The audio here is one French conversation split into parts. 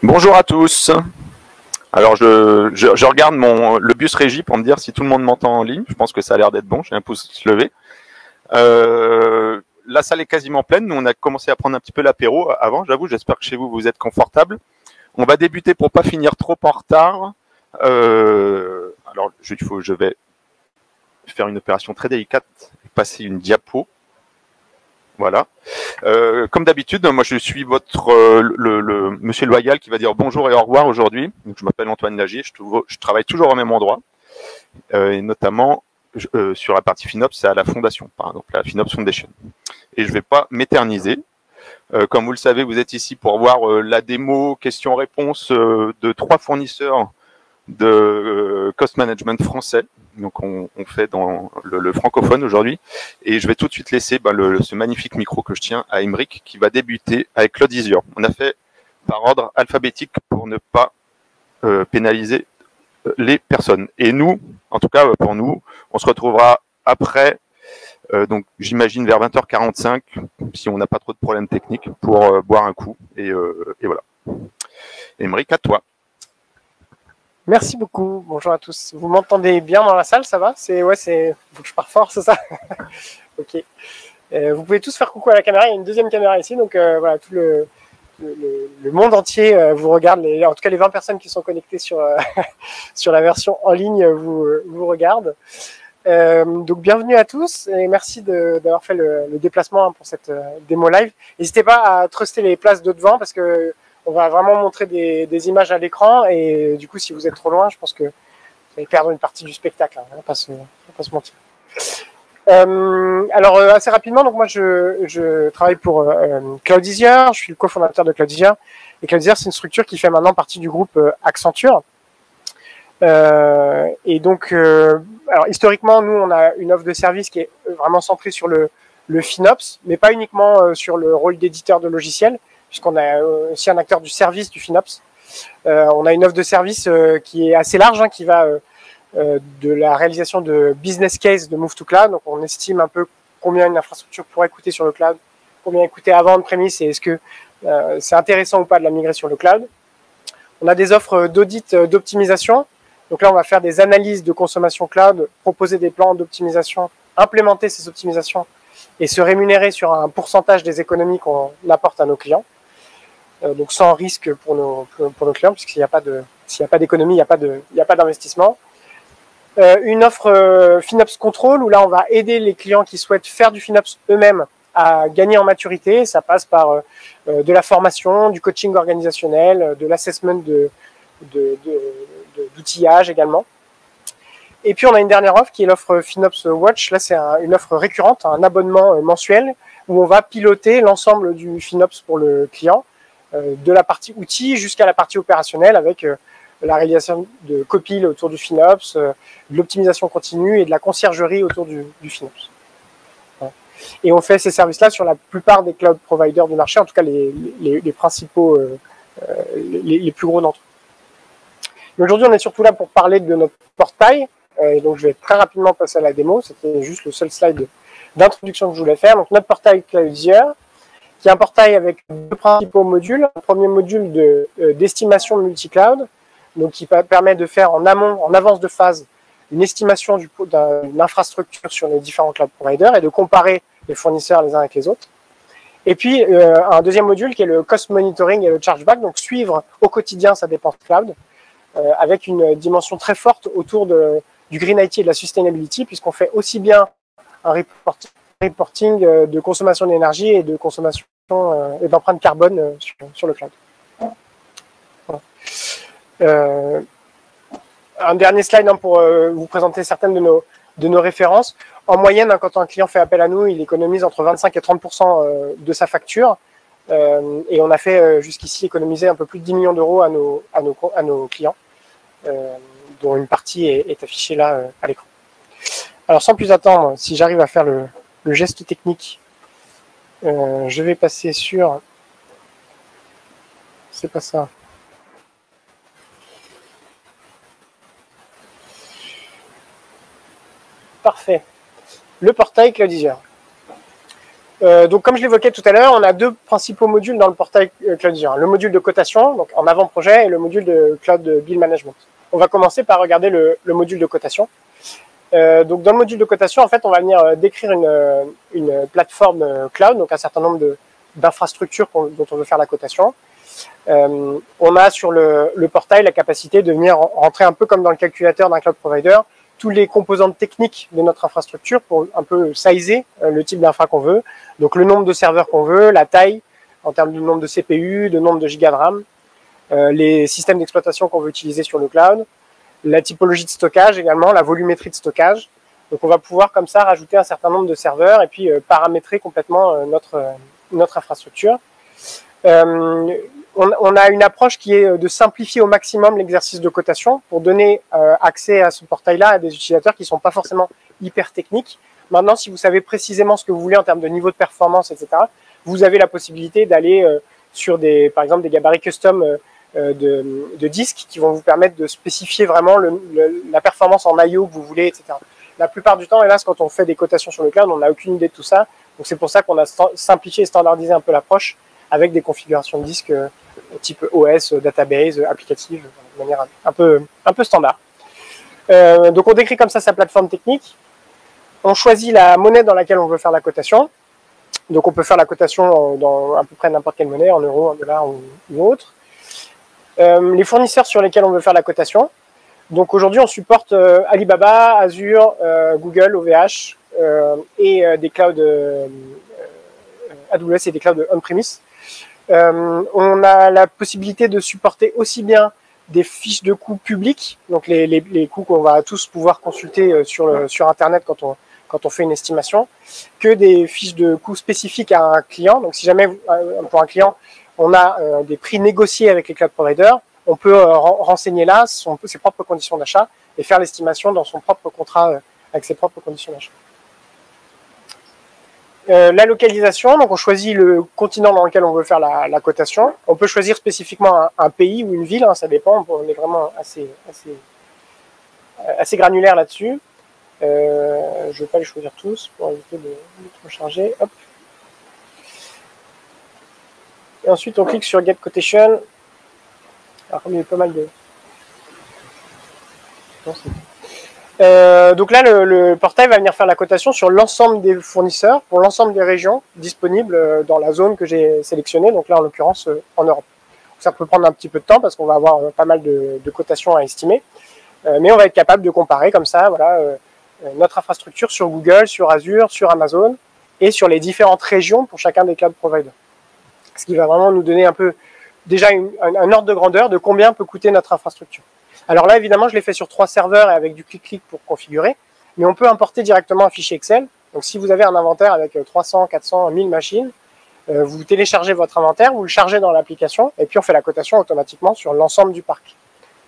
Bonjour à tous. Alors je regarde le bus régie pour me dire si tout le monde m'entend en ligne. Je pense que ça a l'air d'être bon. J'ai un pouce levé. La salle est quasiment pleine. Nous on a commencé à prendre un petit peu l'apéro avant. J'avoue, j'espère que chez vous vous êtes confortable. On va débuter pour pas finir trop en retard. Alors je vais faire une opération très délicate, passer une diapo. Voilà. Comme d'habitude, moi je suis votre le monsieur loyal qui va dire bonjour et au revoir aujourd'hui. Donc, je m'appelle Antoine Lagier, je travaille toujours au même endroit, et notamment sur la partie FinOps, c'est à la fondation, par exemple, la FinOps Foundation. Et je ne vais pas m'éterniser. Comme vous le savez, vous êtes ici pour voir la démo, questions-réponses de 3 fournisseurs de cost management français. Donc on fait dans le francophone aujourd'hui. Et je vais tout de suite laisser ce magnifique micro que je tiens à Aymeric qui va débuter avec Cloud Azure. On a fait par ordre alphabétique pour ne pas pénaliser les personnes. Et nous, en tout cas pour nous, on se retrouvera après, donc j'imagine vers 20h45, si on n'a pas trop de problèmes techniques, pour boire un coup. Et voilà. Aymeric, à toi. Merci beaucoup. Bonjour à tous. Vous m'entendez bien dans la salle, ça va? Faut que je pars fort, c'est ça? Ok. Vous pouvez tous faire coucou à la caméra. Il y a une deuxième caméra ici, donc voilà, tout le monde entier vous regarde. En tout cas, les 20 personnes qui sont connectées sur sur la version en ligne vous regardent. Donc bienvenue à tous et merci d'avoir fait le déplacement pour cette démo live. N'hésitez pas à truster les places de devant parce que on va vraiment montrer des images à l'écran et du coup si vous êtes trop loin, je pense que vous allez perdre une partie du spectacle. Hein. On va pas se mentir. Alors assez rapidement, donc moi je travaille pour Cloud Azure, je suis le cofondateur de Cloud Azure et Cloud Azure c'est une structure qui fait maintenant partie du groupe Accenture. Et donc, alors historiquement, nous, on a une offre de service qui est vraiment centrée sur le FinOps, mais pas uniquement sur le rôle d'éditeur de logiciels, puisqu'on a aussi un acteur du service du FinOps. On a une offre de service qui est assez large, hein, qui va de la réalisation de business case de Move to Cloud. Donc, on estime un peu combien une infrastructure pourrait coûter sur le cloud, combien elle coûtait avant de prémisse et est-ce que c'est intéressant ou pas de la migrer sur le cloud. On a des offres d'audit, d'optimisation. Donc là, on va faire des analyses de consommation cloud, proposer des plans d'optimisation, implémenter ces optimisations et se rémunérer sur un pourcentage des économies qu'on apporte à nos clients. Donc sans risque pour nos clients, puisqu'il n'y a pas d'économie, il n'y a pas d'investissement. Une offre FinOps Control, où là, on va aider les clients qui souhaitent faire du FinOps eux-mêmes à gagner en maturité. Ça passe par de la formation, du coaching organisationnel, de l'assessment d'outillage également. Et puis on a une dernière offre qui est l'offre FinOps Watch. Là c'est une offre récurrente, un abonnement mensuel où on va piloter l'ensemble du FinOps pour le client, de la partie outils jusqu'à la partie opérationnelle avec la réalisation de copiles autour du FinOps, de l'optimisation continue et de la conciergerie autour du FinOps. Voilà. Et on fait ces services-là sur la plupart des cloud providers du marché, en tout cas les principaux, les plus gros d'entre eux. Aujourd'hui, on est surtout là pour parler de notre portail. Et donc, je vais très rapidement passer à la démo. C'était juste le seul slide d'introduction que je voulais faire. Donc, notre portail Cloud Azure, qui est un portail avec 2 principaux modules. Un premier module d'estimation multi-cloud, donc qui permet de faire en amont, en avance de phase, une estimation d'une infrastructure sur les différents cloud providers et de comparer les fournisseurs les uns avec les autres. Et puis, un deuxième module qui est le cost monitoring et le chargeback, donc suivre au quotidien sa dépense cloud, avec une dimension très forte autour du Green IT et de la sustainability, puisqu'on fait aussi bien un reporting de consommation d'énergie et de consommation et d'empreinte carbone sur le cloud. Voilà. Un dernier slide pour vous présenter certaines de nos références. En moyenne, quand un client fait appel à nous, il économise entre 25 et 30% de sa facture. Et on a fait jusqu'ici économiser un peu plus de 10 millions d'euros à nos clients, dont une partie est affichée là à l'écran. Alors sans plus attendre, si j'arrive à faire le geste technique, je vais passer sur... C'est pas ça. Parfait. Le portail Cloud Azure. Donc, comme je l'évoquais tout à l'heure, on a deux principaux modules dans le portail Cloud Azure. Le module de cotation, donc en avant-projet, et le module de Cloud Bill Management. On va commencer par regarder le module de cotation. Donc, dans le module de cotation, en fait, on va venir décrire une plateforme cloud, donc un certain nombre d'infrastructures dont on veut faire la cotation. On a sur le portail la capacité de venir rentrer un peu comme dans le calculateur d'un cloud provider, tous les composantes techniques de notre infrastructure pour un peu sizer le type d'infra qu'on veut. Donc le nombre de serveurs qu'on veut, la taille en termes de nombre de CPU, de nombre de gigas de RAM, les systèmes d'exploitation qu'on veut utiliser sur le cloud, la typologie de stockage également, la volumétrie de stockage. Donc on va pouvoir comme ça rajouter un certain nombre de serveurs et puis paramétrer complètement notre infrastructure. On a une approche qui est de simplifier au maximum l'exercice de cotation pour donner accès à ce portail-là à des utilisateurs qui ne sont pas forcément hyper techniques. Maintenant, si vous savez précisément ce que vous voulez en termes de niveau de performance, etc., vous avez la possibilité d'aller sur par exemple des gabarits custom de disques qui vont vous permettre de spécifier vraiment la performance en I/O que vous voulez, etc. La plupart du temps, hélas, quand on fait des cotations sur le cloud, on n'a aucune idée de tout ça. Donc c'est pour ça qu'on a simplifié et standardisé un peu l'approche avec des configurations de disques type OS, database, applicative, de manière un peu standard. Donc on décrit comme ça sa plateforme technique. On choisit la monnaie dans laquelle on veut faire la cotation. Donc on peut faire la cotation dans à peu près n'importe quelle monnaie, en euros, en dollars ou autre. Les fournisseurs sur lesquels on veut faire la cotation. Donc aujourd'hui on supporte Alibaba, Azure, Google, OVH et des clouds AWS et des clouds on-premise. On a la possibilité de supporter aussi bien des fiches de coûts publics, donc les coûts qu'on va tous pouvoir consulter sur Internet quand on fait une estimation, que des fiches de coûts spécifiques à un client. Donc si jamais pour un client, on a des prix négociés avec les cloud providers, on peut renseigner là ses propres conditions d'achat et faire l'estimation dans son propre contrat avec ses propres conditions d'achat. La localisation, donc on choisit le continent dans lequel on veut faire la cotation. On peut choisir spécifiquement un pays ou une ville, hein, ça dépend, on est vraiment assez granulaire là-dessus. Je ne vais pas les choisir tous pour éviter de trop charger. Hop. Et ensuite on clique sur Get Quotation. Alors comme il y a pas mal de... donc là, le portail va venir faire la cotation sur l'ensemble des fournisseurs pour l'ensemble des régions disponibles dans la zone que j'ai sélectionnée, donc là en l'occurrence en Europe. Ça peut prendre un petit peu de temps parce qu'on va avoir pas mal de cotations à estimer, mais on va être capable de comparer comme ça, voilà, notre infrastructure sur Google, sur Azure, sur Amazon et sur les différentes régions pour chacun des cloud providers. Ce qui va vraiment nous donner un peu déjà un ordre de grandeur de combien peut coûter notre infrastructure. Alors là, évidemment, je l'ai fait sur 3 serveurs et avec du clic-clic pour configurer, mais on peut importer directement un fichier Excel. Donc si vous avez un inventaire avec 300, 400, 1000 machines, vous téléchargez votre inventaire, vous le chargez dans l'application, et puis on fait la cotation automatiquement sur l'ensemble du parc.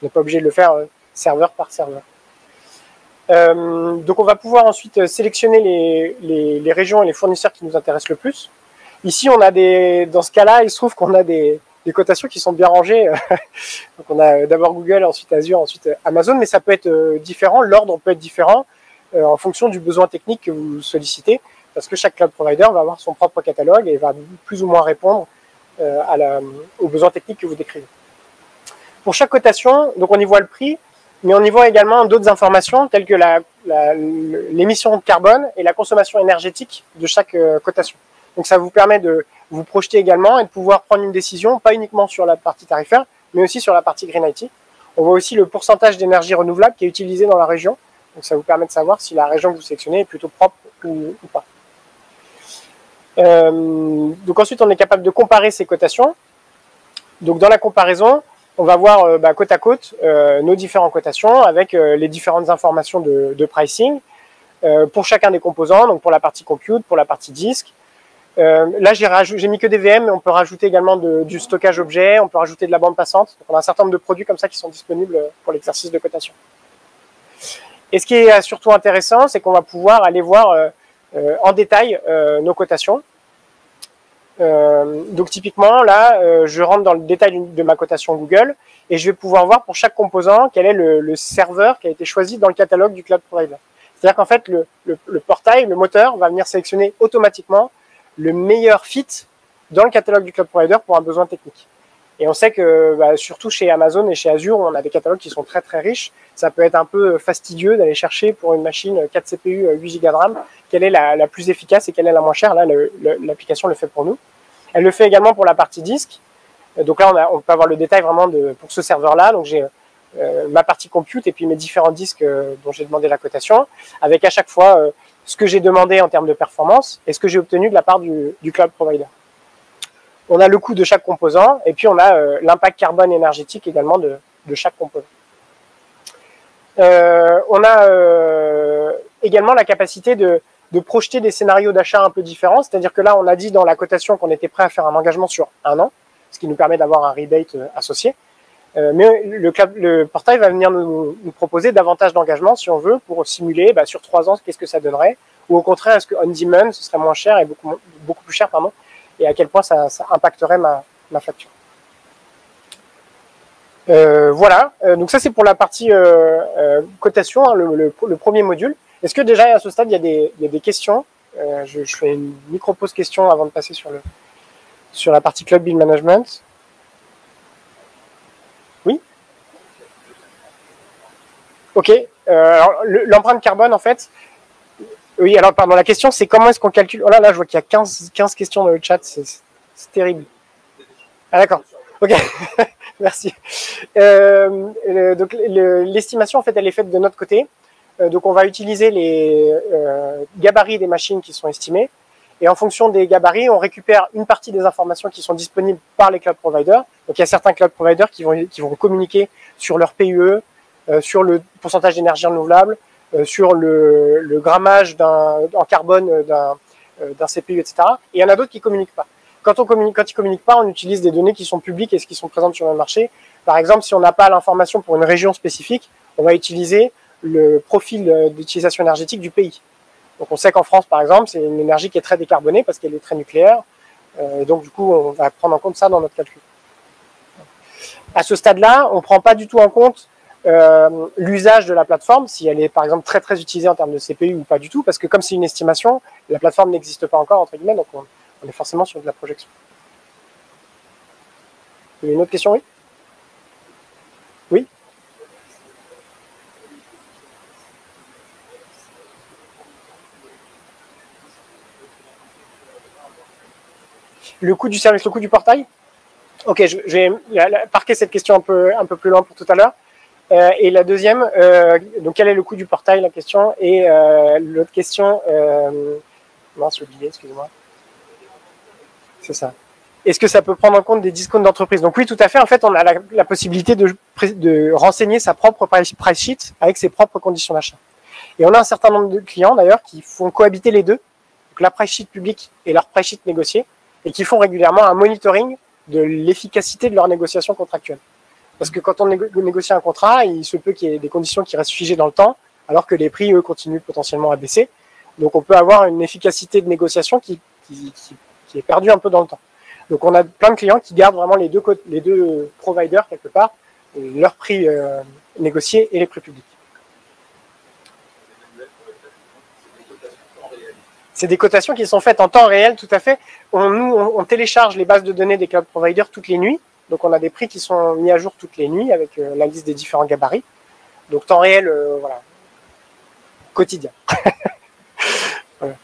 On n'est pas obligé de le faire serveur par serveur. Donc on va pouvoir ensuite sélectionner les régions et les fournisseurs qui nous intéressent le plus. Ici, on a dans ce cas-là, il se trouve qu'on a des cotations qui sont bien rangées. Donc on a d'abord Google, ensuite Azure, ensuite Amazon, mais ça peut être différent, l'ordre peut être différent en fonction du besoin technique que vous sollicitez, parce que chaque cloud provider va avoir son propre catalogue et va plus ou moins répondre aux besoins techniques que vous décrivez. Pour chaque cotation, donc on y voit le prix, mais on y voit également d'autres informations telles que l'émission de carbone et la consommation énergétique de chaque cotation. Donc ça vous permet de vous projeter également et de pouvoir prendre une décision, pas uniquement sur la partie tarifaire, mais aussi sur la partie Green IT. On voit aussi le pourcentage d'énergie renouvelable qui est utilisé dans la région. Donc ça vous permet de savoir si la région que vous sélectionnez est plutôt propre ou pas. Donc ensuite, on est capable de comparer ces cotations. Donc dans la comparaison, on va voir côte à côte nos différentes cotations avec les différentes informations de pricing pour chacun des composants, donc pour la partie compute, pour la partie disque. Là, j'ai mis que des VM, mais on peut rajouter également du stockage objet, on peut rajouter de la bande passante. Donc, on a un certain nombre de produits comme ça qui sont disponibles pour l'exercice de cotation. Et ce qui est surtout intéressant, c'est qu'on va pouvoir aller voir en détail nos cotations. Donc typiquement, là, je rentre dans le détail de ma cotation Google et je vais pouvoir voir pour chaque composant quel est le serveur qui a été choisi dans le catalogue du cloud provider. C'est-à-dire qu'en fait, le portail, le moteur, va venir sélectionner automatiquement le meilleur fit dans le catalogue du cloud provider pour un besoin technique. Et on sait que surtout chez Amazon et chez Azure, on a des catalogues qui sont très très riches. Ça peut être un peu fastidieux d'aller chercher pour une machine 4 CPU, 8 Go de RAM, quelle est la plus efficace et quelle est la moins chère. Là, l'application le fait pour nous. Elle le fait également pour la partie disque. Donc là, on peut avoir le détail vraiment pour ce serveur-là. Donc j'ai ma partie compute et puis mes différents disques dont j'ai demandé la cotation, avec à chaque fois ce que j'ai demandé en termes de performance et ce que j'ai obtenu de la part du cloud provider. On a le coût de chaque composant et puis on a l'impact carbone énergétique également de chaque composant. On a également la capacité de projeter des scénarios d'achat un peu différents, c'est-à-dire que là, on a dit dans la cotation qu'on était prêt à faire un engagement sur 1 an, ce qui nous permet d'avoir un rebate associé. Mais le portail va venir nous proposer davantage d'engagements, si on veut, pour simuler sur 3 ans, qu'est-ce que ça donnerait, ou au contraire, est-ce que on-demand, ce serait moins cher et beaucoup plus cher, pardon, et à quel point ça impacterait ma facture. Voilà, donc ça c'est pour la partie cotation, hein, le premier module. Est-ce que déjà à ce stade il y a des questions? Je fais une micro-pause question avant de passer sur la partie Cloud Bill Management. Oui? Ok, alors l'empreinte carbone en fait, oui, alors pardon, la question c'est comment est-ce qu'on calcule. Oh là là, je vois qu'il y a 15 questions dans le chat, c'est terrible. Ah d'accord, ok, merci. Donc l'estimation en fait elle est faite de notre côté. Donc on va utiliser les gabarits des machines qui sont estimés. Et en fonction des gabarits, on récupère une partie des informations qui sont disponibles par les cloud providers. Donc il y a certains cloud providers qui vont communiquer sur leur PUE, sur le pourcentage d'énergie renouvelable, sur le grammage en carbone d'un CPU, etc. Et il y en a d'autres qui ne communiquent pas. Quand ils ne communiquent pas, on utilise des données qui sont publiques et qui sont présentes sur le marché. Par exemple, si on n'a pas l'information pour une région spécifique, on va utiliser le profil d'utilisation énergétique du pays. Donc on sait qu'en France, par exemple, c'est une énergie qui est très décarbonée parce qu'elle est très nucléaire. Et donc du coup, on va prendre en compte ça dans notre calcul. À ce stade-là, on ne prend pas du tout en compte l'usage de la plateforme, si elle est par exemple très très utilisée en termes de CPU ou pas du tout, parce que comme c'est une estimation, la plateforme n'existe pas encore, entre guillemets, donc on est forcément sur de la projection. Il y a une autre question, oui? Oui? Le coût du service, le coût du portail? Ok, je vais parquer cette question un peu plus loin pour tout à l'heure. Et la deuxième, donc quel est le coût du portail, la question? Et l'autre question, non, j'ai oublié, excusez-moi. C'est ça. Est-ce que ça peut prendre en compte des discounts d'entreprise? Donc oui, tout à fait. En fait, on a la possibilité de renseigner sa propre price sheet avec ses propres conditions d'achat. Et on a un certain nombre de clients, d'ailleurs, qui font cohabiter les deux, donc la price sheet publique et leur price sheet négociée, et qui font régulièrement un monitoring de l'efficacité de leur négociation contractuelle. Parce que quand on négocie un contrat, il se peut qu'il y ait des conditions qui restent figées dans le temps, alors que les prix, eux, continuent potentiellement à baisser. Donc on peut avoir une efficacité de négociation qui est perdue un peu dans le temps. Donc on a plein de clients qui gardent vraiment les deux providers, quelque part, leurs prix négociés et les prix publics. C'est des cotations qui sont faites en temps réel, tout à fait. On télécharge les bases de données des cloud providers toutes les nuits. Donc on a des prix qui sont mis à jour toutes les nuits avec la liste des différents gabarits. Donc temps réel, voilà, quotidien. Voilà.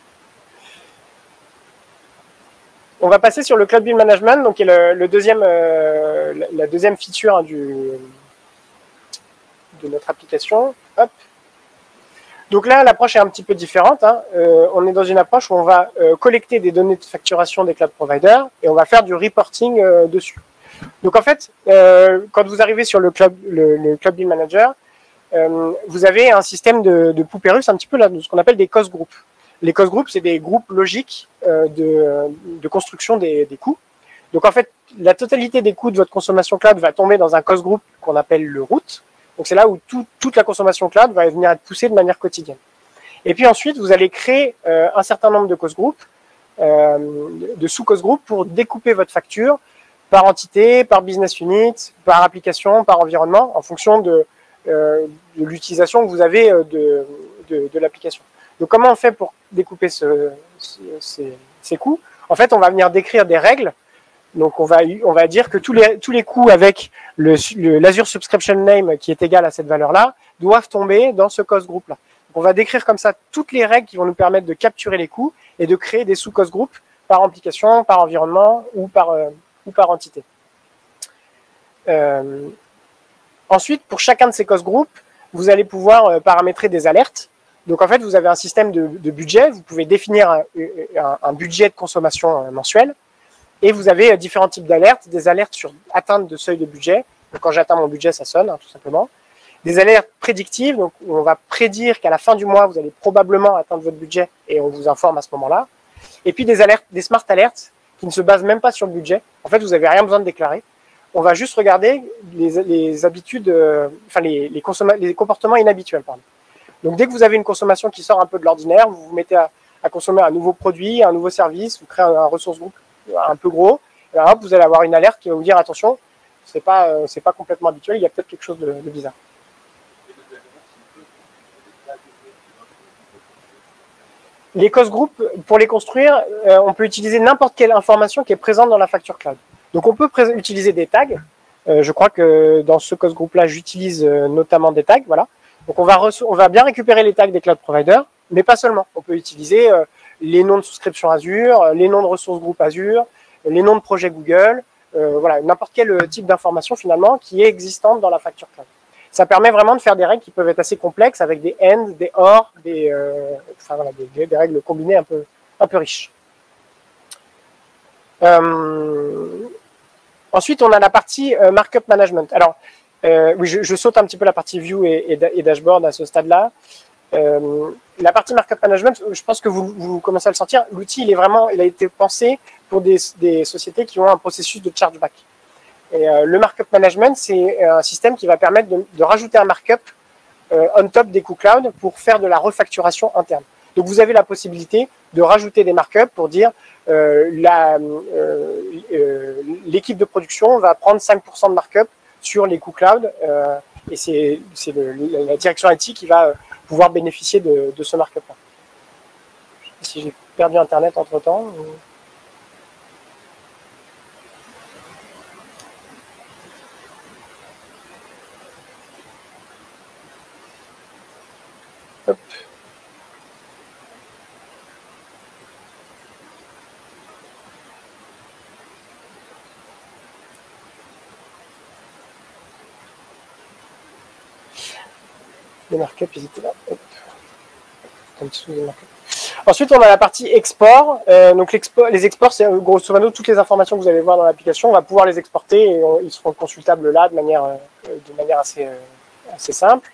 On va passer sur le Cloud Bill Management, donc qui est la deuxième feature hein, de notre application. Hop. Donc là, l'approche est un petit peu différente. Hein. On est dans une approche où on va collecter des données de facturation des cloud providers et on va faire du reporting dessus. Donc en fait, quand vous arrivez sur le Cloud Bill Manager, vous avez un système de poupées russes un petit peu là, de ce qu'on appelle des cost groups. Les cost groups, c'est des groupes logiques de construction des coûts. Donc en fait, la totalité des coûts de votre consommation cloud va tomber dans un cost group qu'on appelle le root. Donc c'est là où toute la consommation cloud va venir être poussée de manière quotidienne. Et puis ensuite, vous allez créer un certain nombre de cost groups, de sous-cost groups pour découper votre facture par entité, par business unit, par application, par environnement, en fonction de l'utilisation que vous avez de l'application. Donc comment on fait pour découper ces coûts? En fait, on va venir décrire des règles. Donc, on va dire que tous les coûts avec l'Azure Subscription Name qui est égal à cette valeur-là doivent tomber dans ce cost group-là. On va décrire comme ça toutes les règles qui vont nous permettre de capturer les coûts et de créer des sous-cost groups par application, par environnement ou par entité. Ensuite, pour chacun de ces cost groups, vous allez pouvoir paramétrer des alertes. Donc, en fait, vous avez un système de budget. Vous pouvez définir un budget de consommation mensuel. Et vous avez différents types d'alertes. Des alertes sur atteinte de seuil de budget. Donc, quand j'atteins mon budget, ça sonne, tout simplement. Des alertes prédictives. Donc, où on va prédire qu'à la fin du mois, vous allez probablement atteindre votre budget et on vous informe à ce moment-là. Et puis, des alertes, des smart alerts qui ne se basent même pas sur le budget. En fait, vous n'avez rien besoin de déclarer. On va juste regarder les habitudes, les comportements inhabituels. Pardon. Donc, dès que vous avez une consommation qui sort un peu de l'ordinaire, vous vous mettez à consommer un nouveau produit, un nouveau service, vous créez un ressource groupe un peu gros, et là, hop, vous allez avoir une alerte qui va vous dire attention, c'est pas complètement habituel, il y a peut-être quelque chose de bizarre. Les cost groups, pour les construire, on peut utiliser n'importe quelle information qui est présente dans la facture cloud. Donc, on peut utiliser des tags. Je crois que dans ce cost group-là, j'utilise notamment des tags. Voilà. Donc, on va bien récupérer les tags des cloud providers, mais pas seulement. On peut utiliser les noms de souscription Azure, les noms de ressources groupe Azure, les noms de projets Google, voilà, n'importe quel type d'information finalement qui est existante dans la facture cloud. Ça permet vraiment de faire des règles qui peuvent être assez complexes avec des AND, des OR, des règles combinées un peu riches. Ensuite, on a la partie markup management. Alors, oui, je saute un petit peu la partie view et dashboard à ce stade-là. La partie markup management, je pense que vous commencez à le sentir. L'outil, il a été pensé pour des sociétés qui ont un processus de chargeback. Et le markup management, c'est un système qui va permettre de rajouter un markup on top des coûts cloud pour faire de la refacturation interne. Donc, vous avez la possibilité de rajouter des markups pour dire l'équipe de production va prendre 5% de markup sur les coûts cloud et c'est la direction IT qui va pouvoir bénéficier de ce markup-là. Si j'ai perdu Internet entre-temps. Hop. Les markups, ils étaient là. Hop. Ensuite, on a la partie export. Donc, les exports, c'est grosso modo toutes les informations que vous allez voir dans l'application. On va pouvoir les exporter et ils seront consultables là de manière assez simple.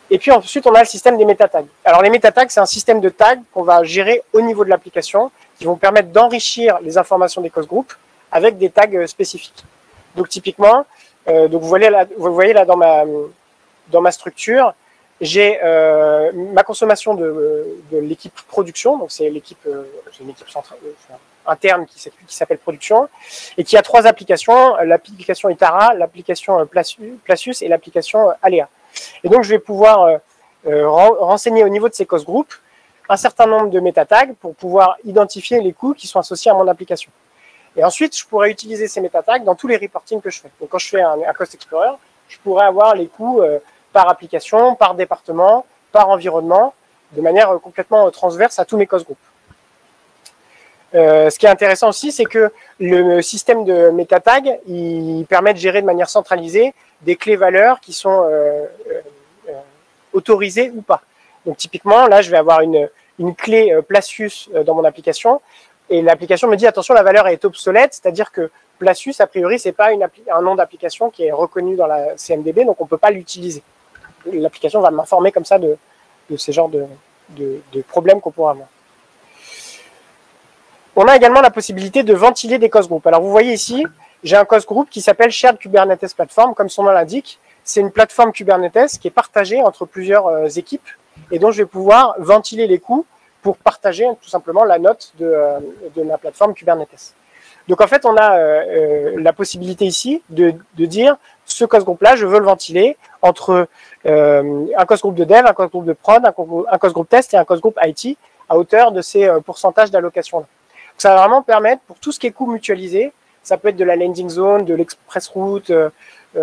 Et puis ensuite, on a le système des métatags. Alors, les métatags, c'est un système de tags qu'on va gérer au niveau de l'application qui vont permettre d'enrichir les informations des cost groups avec des tags spécifiques. Donc, typiquement, vous voyez là dans ma structure, j'ai ma consommation de l'équipe production, donc c'est une équipe centrale, interne qui s'appelle production, et qui a 3 applications, l'application Itara, l'application Placius et l'application Alea. Et donc je vais pouvoir renseigner au niveau de ces cost groups un certain nombre de métatags pour pouvoir identifier les coûts qui sont associés à mon application. Et ensuite, je pourrais utiliser ces métatags dans tous les reportings que je fais. Donc quand je fais un Cost Explorer, je pourrais avoir les coûts par application, par département, par environnement, de manière complètement transverse à tous mes cost groups. Ce qui est intéressant aussi, c'est que le système de métatag, il permet de gérer de manière centralisée des clés valeurs qui sont autorisées ou pas. Donc typiquement, là, je vais avoir une clé Placius dans mon application, et l'application me dit attention, la valeur est obsolète, c'est-à-dire que Placius, a priori, c'est pas un nom d'application qui est reconnu dans la CMDB, donc on ne peut pas l'utiliser. L'application va m'informer comme ça de ces genres de problèmes qu'on pourra avoir. On a également la possibilité de ventiler des cost groups. Alors vous voyez ici, j'ai un cost group qui s'appelle Shared Kubernetes Platform, comme son nom l'indique. C'est une plateforme Kubernetes qui est partagée entre plusieurs équipes et dont je vais pouvoir ventiler les coûts pour partager tout simplement la note de ma plateforme Kubernetes. Donc en fait, on a la possibilité ici de dire ce cost group-là, je veux le ventiler entre un cost group de dev, un cost group de prod, un cost group test et un cost group IT à hauteur de ces pourcentages d'allocation-là. ça va vraiment permettre, pour tout ce qui est coût mutualisé, ça peut être de la landing zone, de l'express route,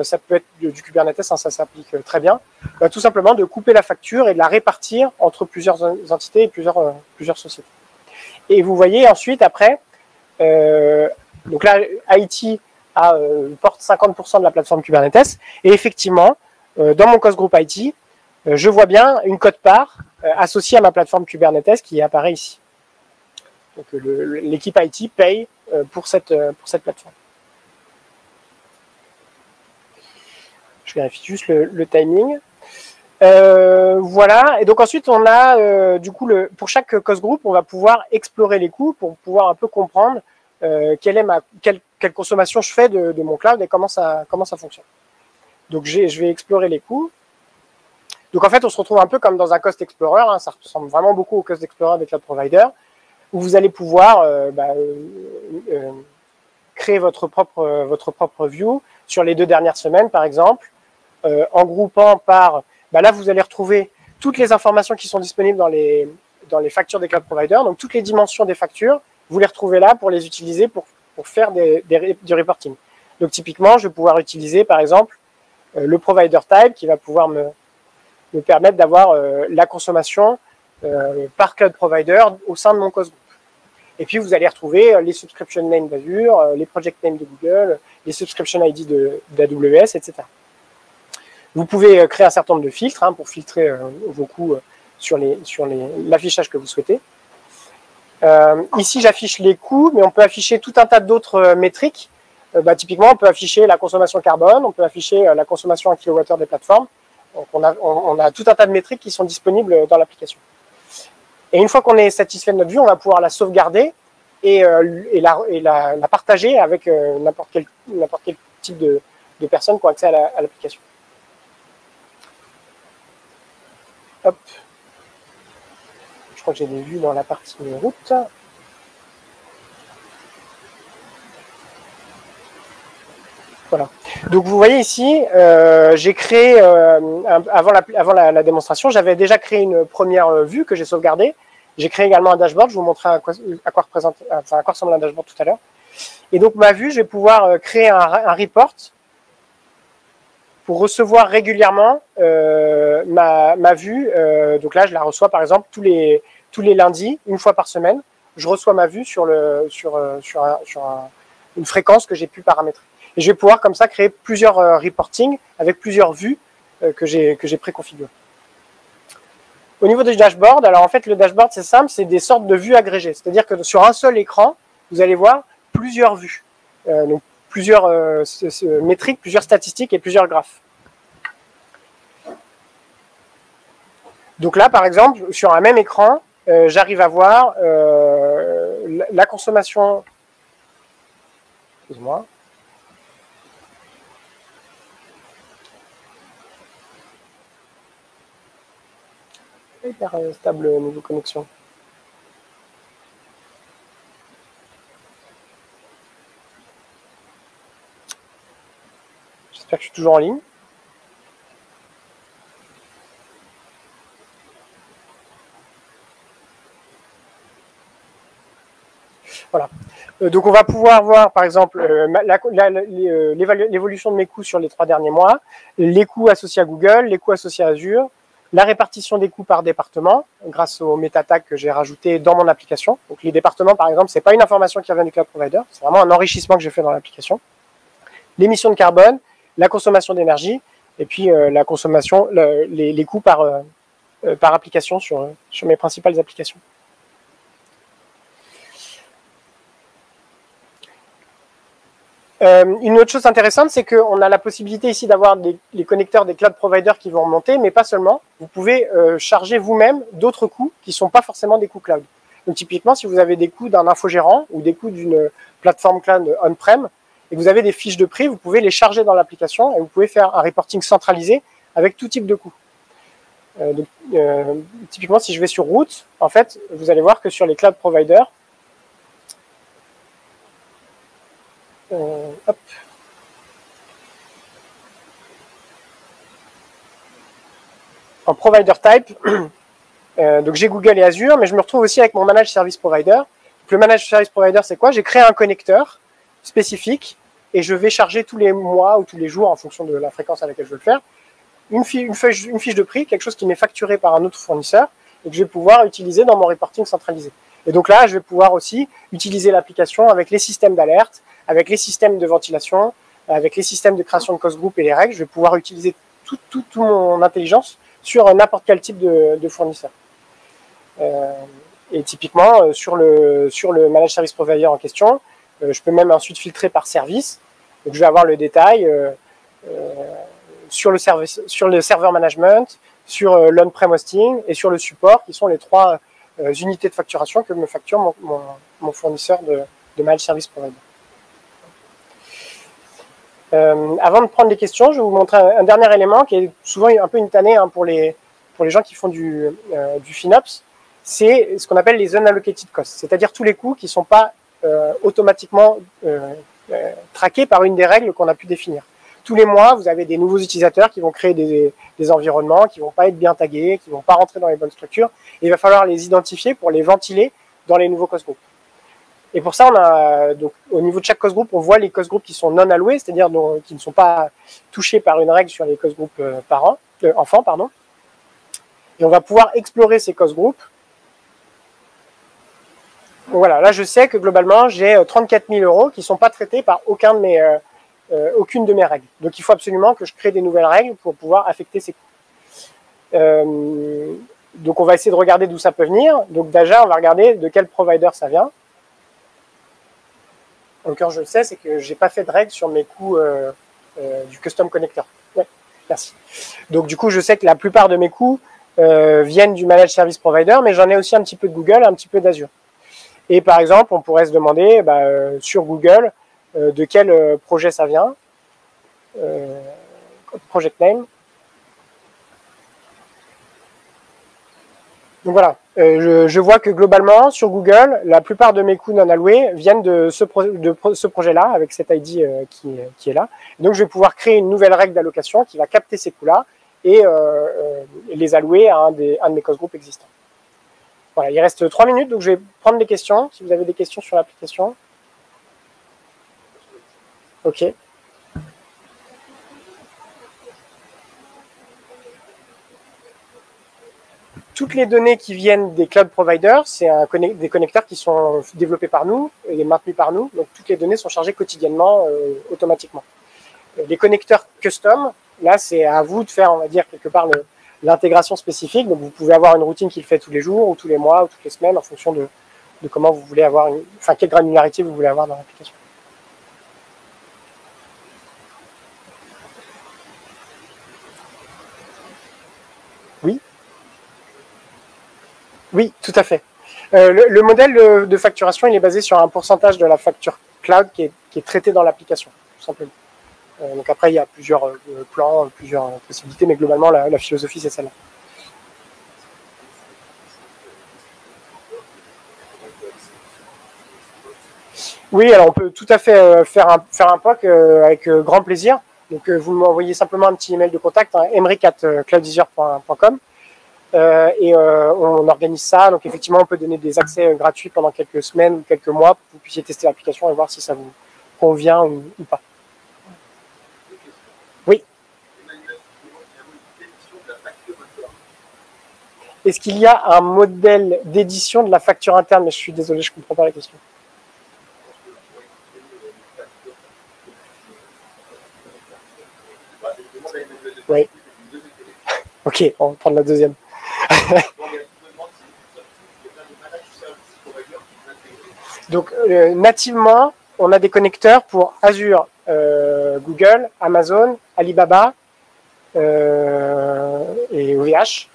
ça peut être du Kubernetes, hein, ça s'applique très bien, tout simplement de couper la facture et de la répartir entre plusieurs entités et plusieurs sociétés. Et vous voyez ensuite, après, donc là, IT porte 50% de la plateforme Kubernetes, et effectivement, dans mon cost group IT, je vois bien une quote-part associée à ma plateforme Kubernetes qui apparaît ici. Donc l'équipe IT paye pour cette plateforme. Je vérifie juste le timing. Voilà, et donc ensuite on a du coup pour chaque cost group, on va pouvoir explorer les coûts pour pouvoir un peu comprendre quelle consommation je fais de mon cloud et comment ça fonctionne. Donc je vais explorer les coûts. Donc en fait, on se retrouve un peu comme dans un Cost Explorer, hein, ça ressemble vraiment beaucoup au Cost Explorer des cloud providers, où vous allez pouvoir créer votre propre view sur les 2 dernières semaines, par exemple, en groupant par... là, vous allez retrouver toutes les informations qui sont disponibles dans les factures des cloud providers, donc toutes les dimensions des factures, vous les retrouvez là pour les utiliser pour faire du reporting. Donc typiquement, je vais pouvoir utiliser, par exemple, le provider type qui va pouvoir me permettre d'avoir la consommation par cloud provider au sein de mon cost group. Et puis, vous allez retrouver les subscription names d'Azure, les project names de Google, les subscription ID d'AWS, etc. Vous pouvez créer un certain nombre de filtres pour filtrer vos coûts sur l'affichage que vous souhaitez. Ici, j'affiche les coûts, mais on peut afficher tout un tas d'autres métriques. Typiquement, on peut afficher la consommation carbone, on peut afficher la consommation en kilowattheure des plateformes. Donc, on a tout un tas de métriques qui sont disponibles dans l'application. Et une fois qu'on est satisfait de notre vue, on va pouvoir la sauvegarder et la partager avec n'importe quel type de personnes qui ont accès à l'application. Hop. Je crois que j'ai des vues dans la partie route. Voilà. Donc vous voyez ici, j'ai créé, avant la démonstration, j'avais déjà créé une première vue que j'ai sauvegardée. J'ai créé également un dashboard, je vous montrerai à quoi ressemble un dashboard tout à l'heure. Et donc ma vue, je vais pouvoir créer un report pour recevoir régulièrement ma vue. Donc là, je la reçois par exemple tous les lundis, une fois par semaine. Je reçois ma vue sur une fréquence que j'ai pu paramétrer. Et je vais pouvoir comme ça créer plusieurs reporting avec plusieurs vues que j'ai préconfigurées. Au niveau du dashboard, alors en fait le dashboard c'est simple, c'est des sortes de vues agrégées. C'est-à-dire que sur un seul écran, vous allez voir plusieurs vues. Donc plusieurs métriques, plusieurs statistiques et plusieurs graphes. Donc là par exemple, sur un même écran, j'arrive à voir la consommation... Excusez-moi. Hyper stable niveau connexion. J'espère que je suis toujours en ligne. Voilà. Donc on va pouvoir voir par exemple l'évolution de mes coûts sur les 3 derniers mois, les coûts associés à Google, les coûts associés à Azure, la répartition des coûts par département grâce au meta-tag que j'ai rajouté dans mon application. Donc les départements par exemple, c'est pas une information qui vient du cloud provider, c'est vraiment un enrichissement que j'ai fait dans l'application. L'émission de carbone, la consommation d'énergie et puis la consommation, les coûts par application sur mes principales applications. Une autre chose intéressante, c'est qu'on a la possibilité ici d'avoir les connecteurs des cloud providers qui vont remonter, mais pas seulement. Vous pouvez charger vous-même d'autres coûts qui ne sont pas forcément des coûts cloud. Donc typiquement, si vous avez des coûts d'un infogérant ou des coûts d'une plateforme cloud on-prem et que vous avez des fiches de prix, vous pouvez les charger dans l'application et vous pouvez faire un reporting centralisé avec tout type de coûts. Typiquement, si je vais sur Route, en fait, vous allez voir que sur les cloud providers, hop. En provider type, donc j'ai Google et Azure, mais je me retrouve aussi avec mon managed service provider. le Managed Service Provider, c'est quoi? J'ai créé un connecteur spécifique et je vais charger tous les mois ou tous les jours, en fonction de la fréquence à laquelle je veux le faire, une fiche de prix, quelque chose qui m'est facturé par un autre fournisseur et que je vais pouvoir utiliser dans mon reporting centralisé. Et donc là, je vais pouvoir aussi utiliser l'application avec les systèmes d'alerte, avec les systèmes de ventilation, avec les systèmes de création de cost group et les règles. Je vais pouvoir utiliser toute mon intelligence sur n'importe quel type de fournisseur. Et typiquement, sur le Managed Service Provider en question, je peux même ensuite filtrer par service. Donc, je vais avoir le détail sur le serveur management, sur l'on-prem hosting et sur le support, qui sont les trois unités de facturation que me facture mon fournisseur de Managed Service Provider. Avant de prendre les questions, je vais vous montrer un dernier élément qui est souvent un peu une tannée pour les gens qui font du FinOps. C'est ce qu'on appelle les unallocated costs, c'est-à-dire tous les coûts qui ne sont pas automatiquement traqués par une des règles qu'on a pu définir. Tous les mois, vous avez des nouveaux utilisateurs qui vont créer des environnements, qui ne vont pas être bien tagués, qui ne vont pas rentrer dans les bonnes structures. Et il va falloir les identifier pour les ventiler dans les nouveaux cost groups. Et pour ça, donc, au niveau de chaque cost group, on voit les cost groups qui sont non alloués, c'est-à-dire qui ne sont pas touchés par une règle sur les cost groups enfants. Et on va pouvoir explorer ces cost groups. Donc voilà, là je sais que globalement j'ai 34 000 € qui ne sont pas traités par aucune de mes règles. Donc il faut absolument que je crée des nouvelles règles pour pouvoir affecter ces coûts. Donc on va essayer de regarder d'où ça peut venir. Donc déjà on va regarder de quel provider ça vient. Encore je le sais, c'est que je n'ai pas fait de règles sur mes coûts du custom connector. Ouais, merci. Donc du coup je sais que la plupart de mes coûts viennent du Managed Service Provider, mais j'en ai aussi un petit peu de Google, un petit peu d'Azure. Et par exemple, on pourrait se demander sur Google de quel projet ça vient. Project name. Donc voilà, je vois que globalement, sur Google, la plupart de mes coûts non alloués viennent de ce projet-là, avec cet ID qui est là. Donc je vais pouvoir créer une nouvelle règle d'allocation qui va capter ces coûts-là et les allouer à un de mes cost groups existants. Voilà, il reste 3 minutes, donc je vais prendre des questions, si vous avez des questions sur l'application. Ok. Toutes les données qui viennent des cloud providers, c'est des connecteurs qui sont développés par nous et maintenus par nous, donc toutes les données sont chargées quotidiennement, automatiquement. Les connecteurs custom, là c'est à vous de faire, on va dire, quelque part l'intégration spécifique, donc vous pouvez avoir une routine qui le fait tous les jours, ou tous les mois, ou toutes les semaines, en fonction de comment vous voulez avoir, quelle granularité vous voulez avoir dans l'application. Oui. Oui, tout à fait. Le modèle de facturation, il est basé sur un pourcentage de la facture cloud qui est traité dans l'application, tout simplement. Donc après, il y a plusieurs plans, plusieurs possibilités, mais globalement, la philosophie, c'est celle-là. Oui, alors on peut tout à fait faire un POC avec grand plaisir. Donc vous m'envoyez simplement un petit email de contact, emric@cloudeasure.com. Et on organise ça. Donc effectivement, on peut donner des accès gratuits pendant quelques semaines ou quelques mois pour que vous puissiez tester l'application et voir si ça vous convient ou pas. Oui. Est-ce qu'il y a un modèle d'édition de la facture interne? Mais je suis désolé, je ne comprends pas la question. Oui. Ok, on va prendre la deuxième. Donc nativement, on a des connecteurs pour Azure, Google, Amazon, Alibaba et OVH.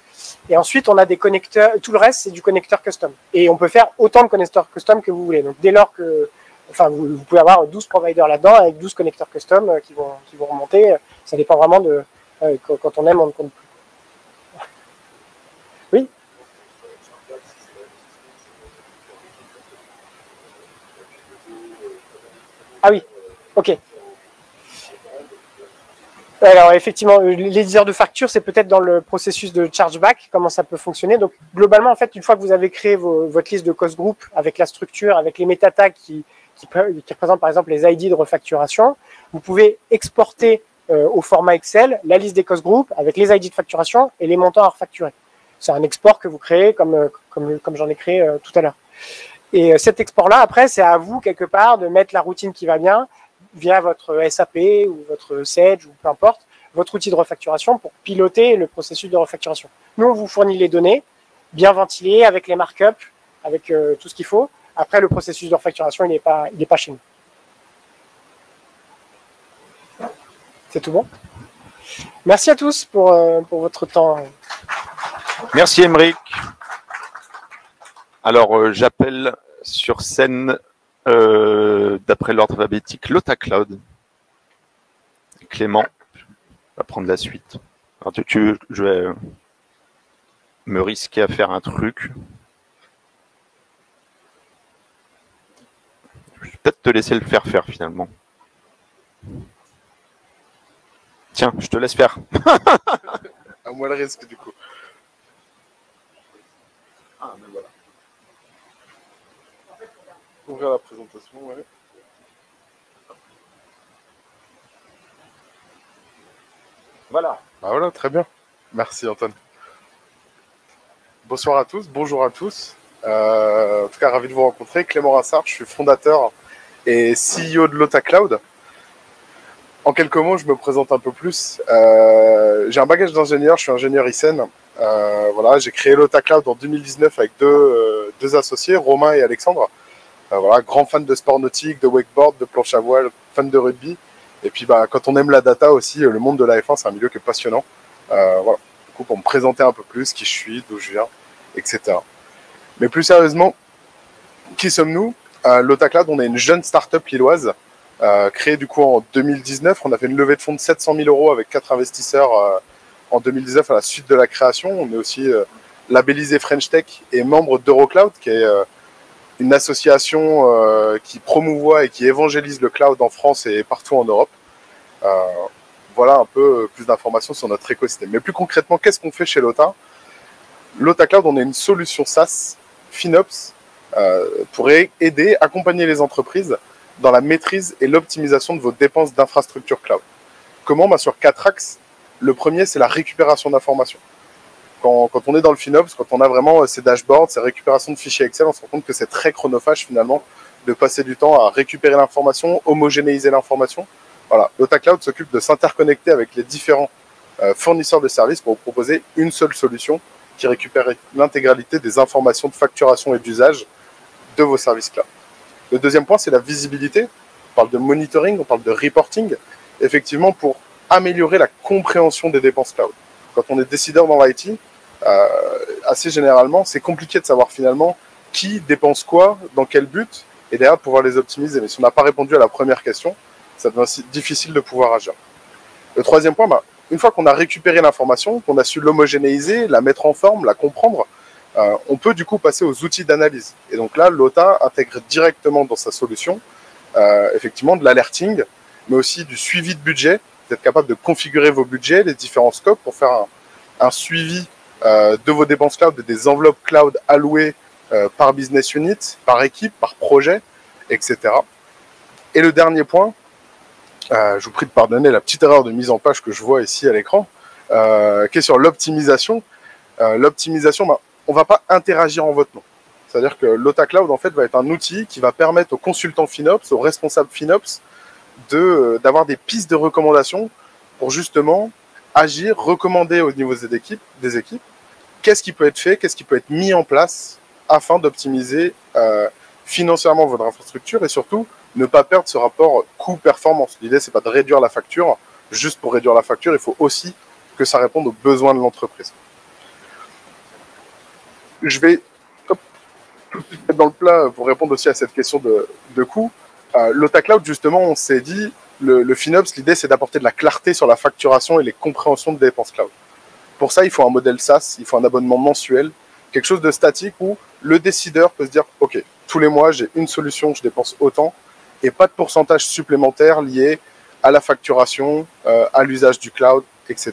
Et ensuite, on a des connecteurs, tout le reste, c'est du connecteur custom. Et on peut faire autant de connecteurs custom que vous voulez. Donc dès lors que, vous pouvez avoir 12 providers là-dedans avec 12 connecteurs custom qui vont remonter. Ça dépend vraiment de quand on aime, on ne compte plus. Oui. Ah oui, ok. Alors effectivement, l'éditeur de facture, c'est peut-être dans le processus de chargeback, comment ça peut fonctionner. Donc globalement, en fait, une fois que vous avez créé votre liste de cost group avec la structure, avec les métatags qui représentent par exemple les ID de refacturation, vous pouvez exporter au format Excel la liste des cost group avec les ID de facturation et les montants à refacturer. C'est un export que vous créez comme j'en ai créé tout à l'heure. Et cet export-là, après, c'est à vous quelque part de mettre la routine qui va bien via votre SAP ou votre Sage ou peu importe, votre outil de refacturation pour piloter le processus de refacturation. Nous, on vous fournit les données, bien ventilées, avec les markups, avec tout ce qu'il faut. Après, le processus de refacturation, il n'est pas chez nous. C'est tout bon. Merci à tous pour votre temps. Merci, Émeric. Alors, j'appelle sur scène, d'après l'ordre alphabétique, Lota Cloud. Clément va prendre la suite. Alors, je vais me risquer à faire un truc. Je vais peut-être te laisser le faire finalement. Tiens, je te laisse faire. À moi le risque du coup. Ah, mais voilà. Ouvrir la présentation, ouais. Voilà. Ah voilà, très bien. Merci Antoine. Bonsoir à tous, bonjour à tous. En tout cas, ravi de vous rencontrer. Clément Rassard, je suis fondateur et CEO de Lota Cloud. En quelques mots, je me présente un peu plus. J'ai un bagage d'ingénieur, je suis ingénieur ICEN. Voilà, j'ai créé Lota Cloud en 2019 avec deux associés, Romain et Alexandre. Voilà, grand fan de sport nautique, de wakeboard, de planche à voile, fan de rugby. Et puis quand on aime la data aussi, le monde de la F1, c'est un milieu qui est passionnant. Voilà. Du coup, pour me présenter un peu plus qui je suis, d'où je viens, etc. Mais plus sérieusement, qui sommes-nous? Lota Cloud, on est une jeune start-up lilloise, créée du coup en 2019. On a fait une levée de fonds de 700 000 € avec 4 investisseurs en 2019 à la suite de la création. On est aussi labellisé French Tech et membre d'Eurocloud, qui est une association qui promouvoit et qui évangélise le cloud en France et partout en Europe. Voilà un peu plus d'informations sur notre écosystème. Mais plus concrètement, qu'est-ce qu'on fait chez Lota? Lota Cloud, on est une solution SaaS, FinOps, pour aider, accompagner les entreprises dans la maîtrise et l'optimisation de vos dépenses d'infrastructure cloud. Comment? Sur 4 axes. Le premier, c'est la récupération d'informations. Quand on est dans le FinOps, quand on a vraiment ces dashboards, ces récupérations de fichiers Excel, on se rend compte que c'est très chronophage finalement de passer du temps à récupérer l'information, homogénéiser l'information. Voilà, Lota Cloud s'occupe de s'interconnecter avec les différents fournisseurs de services pour vous proposer une seule solution qui récupère l'intégralité des informations de facturation et d'usage de vos services cloud. Le deuxième point, c'est la visibilité. On parle de monitoring, on parle de reporting, effectivement pour améliorer la compréhension des dépenses cloud. Quand on est décideur dans l'IT, assez généralement, c'est compliqué de savoir finalement qui dépense quoi, dans quel but, et derrière pouvoir les optimiser. Mais si on n'a pas répondu à la première question, ça devient difficile de pouvoir agir. Le troisième point, une fois qu'on a récupéré l'information, qu'on a su l'homogénéiser, la mettre en forme, la comprendre, on peut du coup passer aux outils d'analyse. Et donc là, Lota intègre directement dans sa solution, effectivement, de l'alerting, mais aussi du suivi de budget, d'être capable de configurer vos budgets, les différents scopes pour faire un suivi de vos dépenses cloud, des enveloppes cloud allouées par business unit, par équipe, par projet, etc. Et le dernier point, je vous prie de pardonner la petite erreur de mise en page que je vois ici à l'écran, qui est sur l'optimisation. L'optimisation, on ne va pas interagir en votre nom. C'est-à-dire que Lota Cloud, en fait, va être un outil qui va permettre aux consultants FinOps, aux responsables FinOps, d'avoir des pistes de recommandation pour justement agir, recommander au niveau des équipes, qu'est-ce qui peut être fait, qu'est-ce qui peut être mis en place afin d'optimiser financièrement votre infrastructure et surtout ne pas perdre ce rapport coût-performance. L'idée, c'est pas de réduire la facture juste pour réduire la facture, il faut aussi que ça réponde aux besoins de l'entreprise. Je vais tout de suite mettre dans le plat pour répondre aussi à cette question de coût. Lota Cloud, justement, on s'est dit, le FinOps, l'idée, c'est d'apporter de la clarté sur la facturation et les compréhensions de dépenses cloud. Pour ça, il faut un modèle SaaS, il faut un abonnement mensuel, quelque chose de statique où le décideur peut se dire, OK, tous les mois, j'ai une solution, je dépense autant, et pas de pourcentage supplémentaire lié à la facturation, à l'usage du cloud, etc.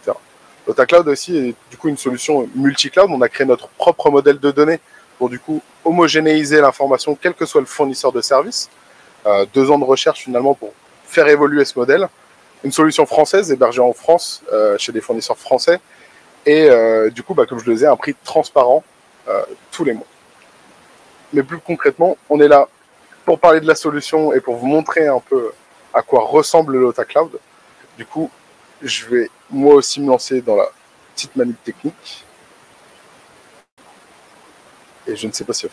LotaCloud aussi est du coup une solution multi-cloud. On a créé notre propre modèle de données pour du coup homogénéiser l'information, quel que soit le fournisseur de service. 2 ans de recherche finalement pour faire évoluer ce modèle. Une solution française hébergée en France chez des fournisseurs français et du coup, comme je le disais, un prix transparent tous les mois. Mais plus concrètement, on est là pour parler de la solution et pour vous montrer un peu à quoi ressemble le LotaCloud. Du coup, je vais moi aussi me lancer dans la petite manip technique. Et je ne sais pas si...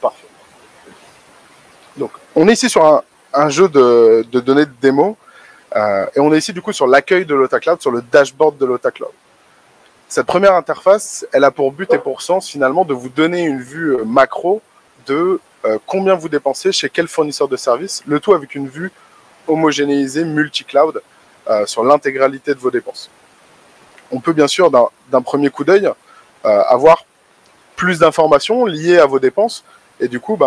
Parfait. Donc, on est ici sur un jeu de données de démo. Et on est ici du coup sur l'accueil de LotaCloud, sur le dashboard de LotaCloud. Cette première interface, elle a pour but et pour sens finalement de vous donner une vue macro de combien vous dépensez chez quel fournisseur de service, le tout avec une vue homogénéisée multi-cloud sur l'intégralité de vos dépenses. On peut bien sûr d'un premier coup d'œil avoir plus d'informations liées à vos dépenses et du coup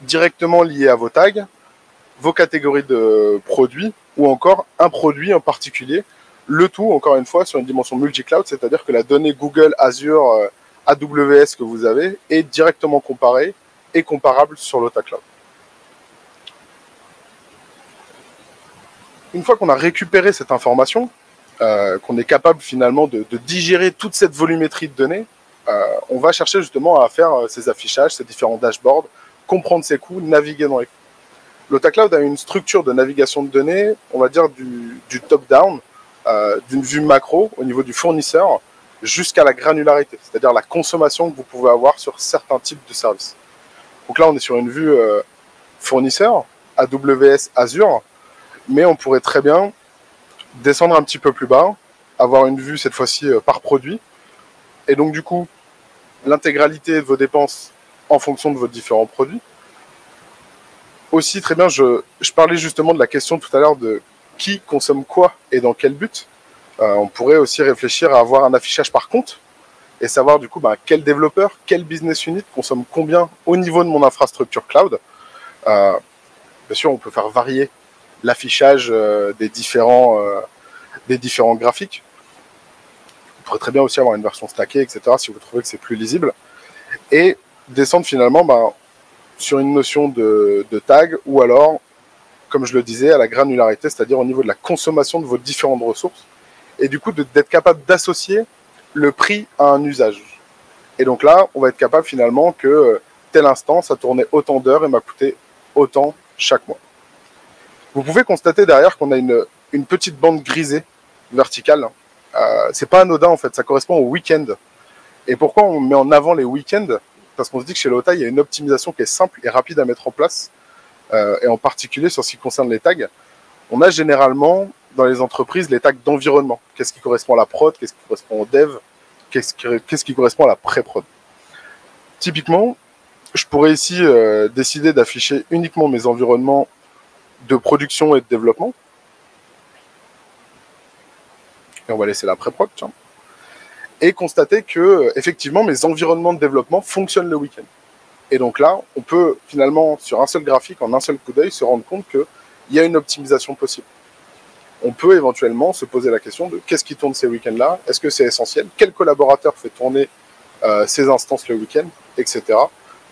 directement liées à vos tags, vos catégories de produits ou encore un produit en particulier. Le tout, encore une fois, sur une dimension multi-cloud, c'est-à-dire que la donnée Google, Azure, AWS que vous avez est directement comparée et comparable sur LotaCloud. Une fois qu'on a récupéré cette information, qu'on est capable finalement de digérer toute cette volumétrie de données, on va chercher justement à faire ces affichages, ces différents dashboards, comprendre ses coûts, naviguer dans les coûts. LotaCloud a une structure de navigation de données, on va dire du top-down, d'une vue macro au niveau du fournisseur jusqu'à la granularité, c'est-à-dire la consommation que vous pouvez avoir sur certains types de services. Donc là, on est sur une vue fournisseur, AWS, Azure, mais on pourrait très bien descendre un petit peu plus bas, avoir une vue cette fois-ci par produit, et donc du coup, l'intégralité de vos dépenses en fonction de vos différents produits. Aussi, très bien, je parlais justement de la question tout à l'heure de qui consomme quoi et dans quel but. On pourrait aussi réfléchir à avoir un affichage par compte et savoir du coup quel développeur, quel business unit consomme combien au niveau de mon infrastructure cloud. Bien sûr, on peut faire varier l'affichage des différents graphiques. Vous pourrez très bien aussi avoir une version stackée, etc. si vous trouvez que c'est plus lisible. Et descendre finalement sur une notion de tag ou alors, comme je le disais, à la granularité, c'est-à-dire au niveau de la consommation de vos différentes ressources, et du coup d'être capable d'associer le prix à un usage. Et donc là, on va être capable finalement que tel instance a tourné autant d'heures et m'a coûté autant chaque mois. Vous pouvez constater derrière qu'on a une petite bande grisée verticale. C'est pas anodin en fait, ça correspond au week-end. Et pourquoi on met en avant les week-ends? Parce qu'on se dit que chez Lota, il y a une optimisation qui est simple et rapide à mettre en place, et en particulier sur ce qui concerne les tags. On a généralement dans les entreprises les tags d'environnement. Qu'est-ce qui correspond à la prod, qu'est-ce qui correspond au dev, qu'est-ce qui correspond à la pré-prod. Typiquement, je pourrais ici décider d'afficher uniquement mes environnements de production et de développement. Et on va laisser la pré-prod, tiens. Et constater que effectivement mes environnements de développement fonctionnent le week-end. Et donc là, on peut finalement, sur un seul graphique, en un seul coup d'œil, se rendre compte qu'il y a une optimisation possible. On peut éventuellement se poser la question de qu'est-ce qui tourne ces week-ends-là, est-ce que c'est essentiel, quel collaborateur fait tourner ces instances le week-end, etc.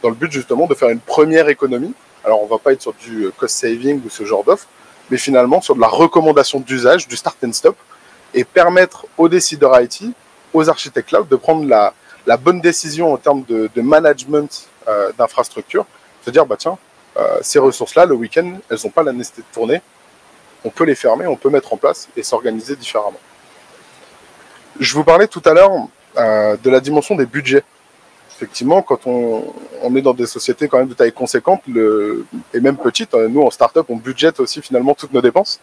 Dans le but justement de faire une première économie. Alors on ne va pas être sur du cost saving ou ce genre d'offre, mais finalement sur de la recommandation d'usage, du start and stop, et permettre aux décideurs IT, aux architectes cloud, de prendre la bonne décision en termes de management d'infrastructure, se dire tiens, ces ressources-là, le week-end, elles n'ont pas la nécessité de tourner, on peut les fermer, on peut mettre en place et s'organiser différemment. Je vous parlais tout à l'heure de la dimension des budgets. Effectivement, quand on est dans des sociétés quand même de taille conséquente, et même petites, nous en start-up, on budgète aussi finalement toutes nos dépenses.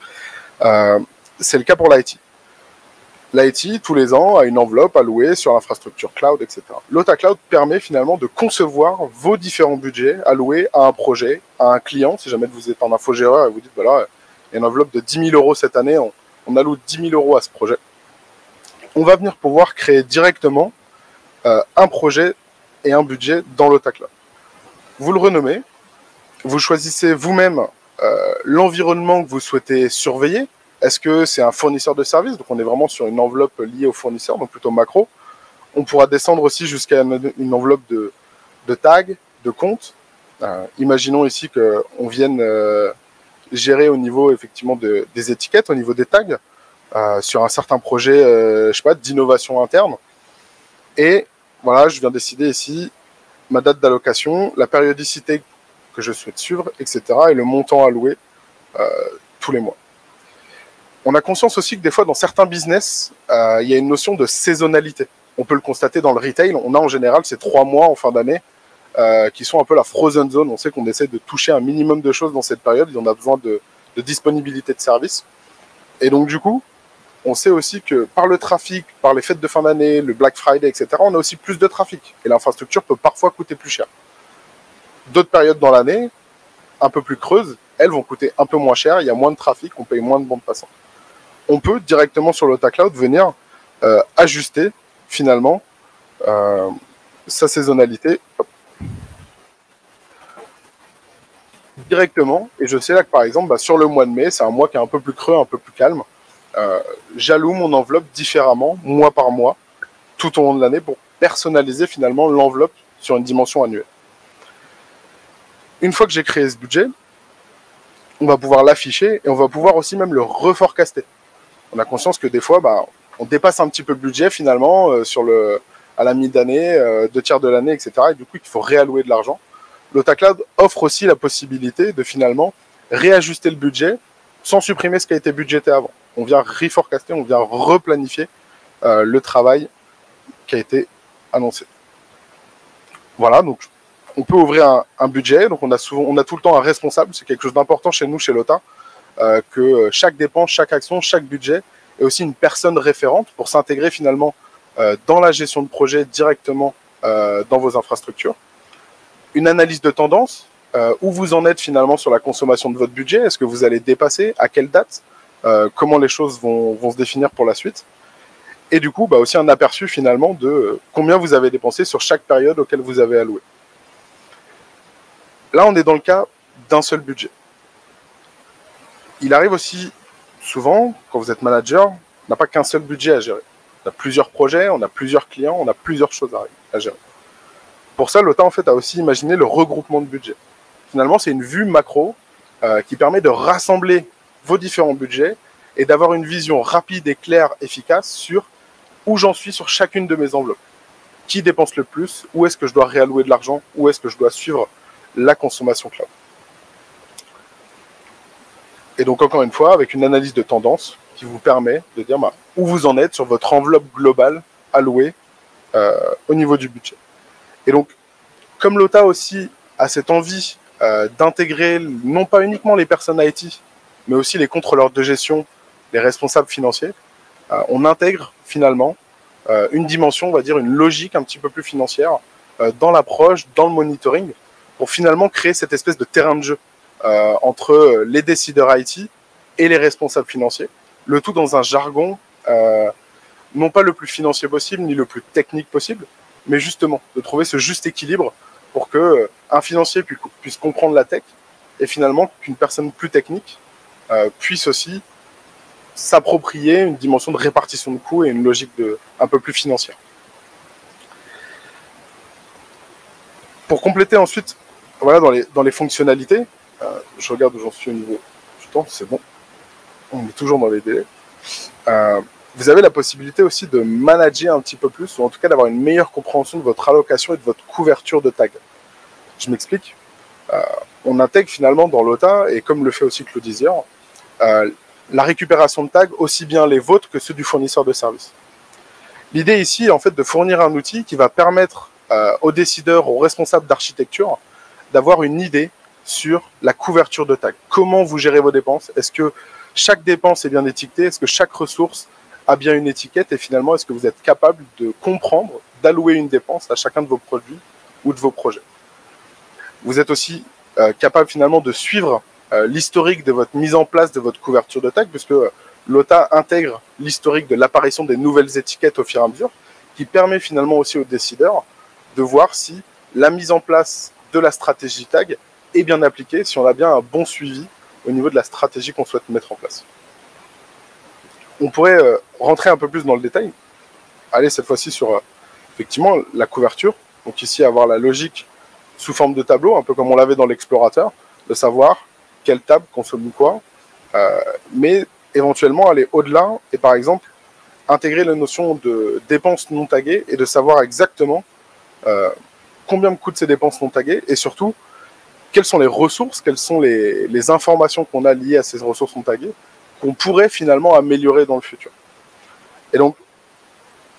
C'est le cas pour l'IT. L'IT, tous les ans, a une enveloppe allouée sur l'infrastructure cloud, etc. LotaCloud permet finalement de concevoir vos différents budgets alloués à un projet, à un client. Si jamais vous êtes en infogéreur et vous dites, voilà, il y a une enveloppe de 10 000 € cette année, on alloue 10 000 € à ce projet. On va venir pouvoir créer directement un projet et un budget dans l'Otacloud. Vous le renommez, vous choisissez vous-même l'environnement que vous souhaitez surveiller. Est-ce que c'est un fournisseur de services? Donc on est vraiment sur une enveloppe liée au fournisseur, donc plutôt macro. On pourra descendre aussi jusqu'à une enveloppe de tags, de comptes. Imaginons ici qu'on vienne gérer au niveau effectivement des étiquettes, au niveau des tags, sur un certain projet, je sais pas, d'innovation interne. Et voilà, je viens décider ici ma date d'allocation, la périodicité que je souhaite suivre, etc. et le montant alloué tous les mois. On a conscience aussi que des fois, dans certains business, il y a une notion de saisonnalité. On peut le constater dans le retail. On a en général ces 3 mois en fin d'année qui sont un peu la frozen zone. On sait qu'on essaie de toucher un minimum de choses dans cette période. On a besoin de disponibilité de services. Et donc, du coup, on sait aussi que par le trafic, par les fêtes de fin d'année, le Black Friday, etc., on a aussi plus de trafic. Et l'infrastructure peut parfois coûter plus cher. D'autres périodes dans l'année, un peu plus creuses, elles vont coûter un peu moins cher. Il y a moins de trafic, on paye moins de bandes passantes. On peut directement sur l'Otacloud venir ajuster finalement sa saisonnalité directement. Et je sais là que par exemple, sur le mois de mai, c'est un mois qui est un peu plus creux, un peu plus calme. J'alloue mon enveloppe différemment, mois par mois, tout au long de l'année pour personnaliser finalement l'enveloppe sur une dimension annuelle. Une fois que j'ai créé ce budget, on va pouvoir l'afficher et on va pouvoir aussi même le reforecaster. On a conscience que des fois, on dépasse un petit peu le budget finalement à la mi-d'année, 2/3 de l'année, etc. Et du coup, il faut réallouer de l'argent. L'Otacloud offre aussi la possibilité de finalement réajuster le budget sans supprimer ce qui a été budgété avant. On vient reforecaster, on vient replanifier le travail qui a été annoncé. Voilà, donc on peut ouvrir un budget. Donc on a tout le temps un responsable. C'est quelque chose d'important chez nous, chez Lota. Que chaque dépense, chaque action, chaque budget est aussi une personne référente pour s'intégrer finalement dans la gestion de projet directement dans vos infrastructures. Une analyse de tendance, où vous en êtes finalement sur la consommation de votre budget, est-ce que vous allez dépasser, à quelle date, comment les choses vont se définir pour la suite. Et du coup, aussi un aperçu finalement de combien vous avez dépensé sur chaque période auquel vous avez alloué. Là, on est dans le cas d'un seul budget. Il arrive aussi souvent, quand vous êtes manager, on n'a pas qu'un seul budget à gérer. On a plusieurs projets, on a plusieurs clients, on a plusieurs choses à gérer. Pour ça, Lota en fait a aussi imaginé le regroupement de budget. Finalement, c'est une vue macro qui permet de rassembler vos différents budgets et d'avoir une vision rapide et claire, efficace sur où j'en suis sur chacune de mes enveloppes. Qui dépense le plus, où est-ce que je dois réallouer de l'argent, où est-ce que je dois suivre la consommation cloud. Et donc, encore une fois, avec une analyse de tendance qui vous permet de dire où vous en êtes sur votre enveloppe globale allouée au niveau du budget. Et donc, comme Lota aussi a cette envie d'intégrer non pas uniquement les personnes IT, mais aussi les contrôleurs de gestion, les responsables financiers, on intègre finalement une dimension, on va dire une logique un petit peu plus financière dans l'approche, dans le monitoring, pour finalement créer cette espèce de terrain de jeu entre les décideurs IT et les responsables financiers, le tout dans un jargon non pas le plus financier possible, ni le plus technique possible, mais justement de trouver ce juste équilibre pour que un financier puisse comprendre la tech et finalement qu'une personne plus technique puisse aussi s'approprier une dimension de répartition de coûts et une logique un peu plus financière. Pour compléter ensuite, voilà, dans les fonctionnalités, je regarde où j'en suis au niveau du temps, c'est bon, on est toujours dans les délais. Vous avez la possibilité aussi de manager un petit peu plus, ou en tout cas d'avoir une meilleure compréhension de votre allocation et de votre couverture de tags. Je m'explique. On intègre finalement dans Lota, et comme le fait aussi Cloudizier, la récupération de tags, aussi bien les vôtres que ceux du fournisseur de services. L'idée ici est en fait de fournir un outil qui va permettre aux décideurs, aux responsables d'architecture, d'avoir une idée sur la couverture de tags. Comment vous gérez vos dépenses? Est-ce que chaque dépense est bien étiquetée? Est-ce que chaque ressource a bien une étiquette? Et finalement, est-ce que vous êtes capable de comprendre, d'allouer une dépense à chacun de vos produits ou de vos projets? Vous êtes aussi capable finalement de suivre l'historique de votre mise en place de votre couverture de tags, puisque Lota intègre l'historique de l'apparition des nouvelles étiquettes au fur et à mesure, qui permet finalement aussi aux décideurs de voir si la mise en place de la stratégie tag est bien appliquée, si on a bien un bon suivi au niveau de la stratégie qu'on souhaite mettre en place. On pourrait rentrer un peu plus dans le détail, aller cette fois-ci sur effectivement la couverture, donc ici avoir la logique sous forme de tableau, un peu comme on l'avait dans l'explorateur, de savoir quelle table consomme quoi, mais éventuellement aller au-delà et par exemple intégrer la notion de dépenses non taguées et de savoir exactement combien me coûtent ces dépenses non taguées et surtout quelles sont les ressources, quelles sont les informations qu'on a liées à ces ressources non taguées qu'on pourrait finalement améliorer dans le futur. Et donc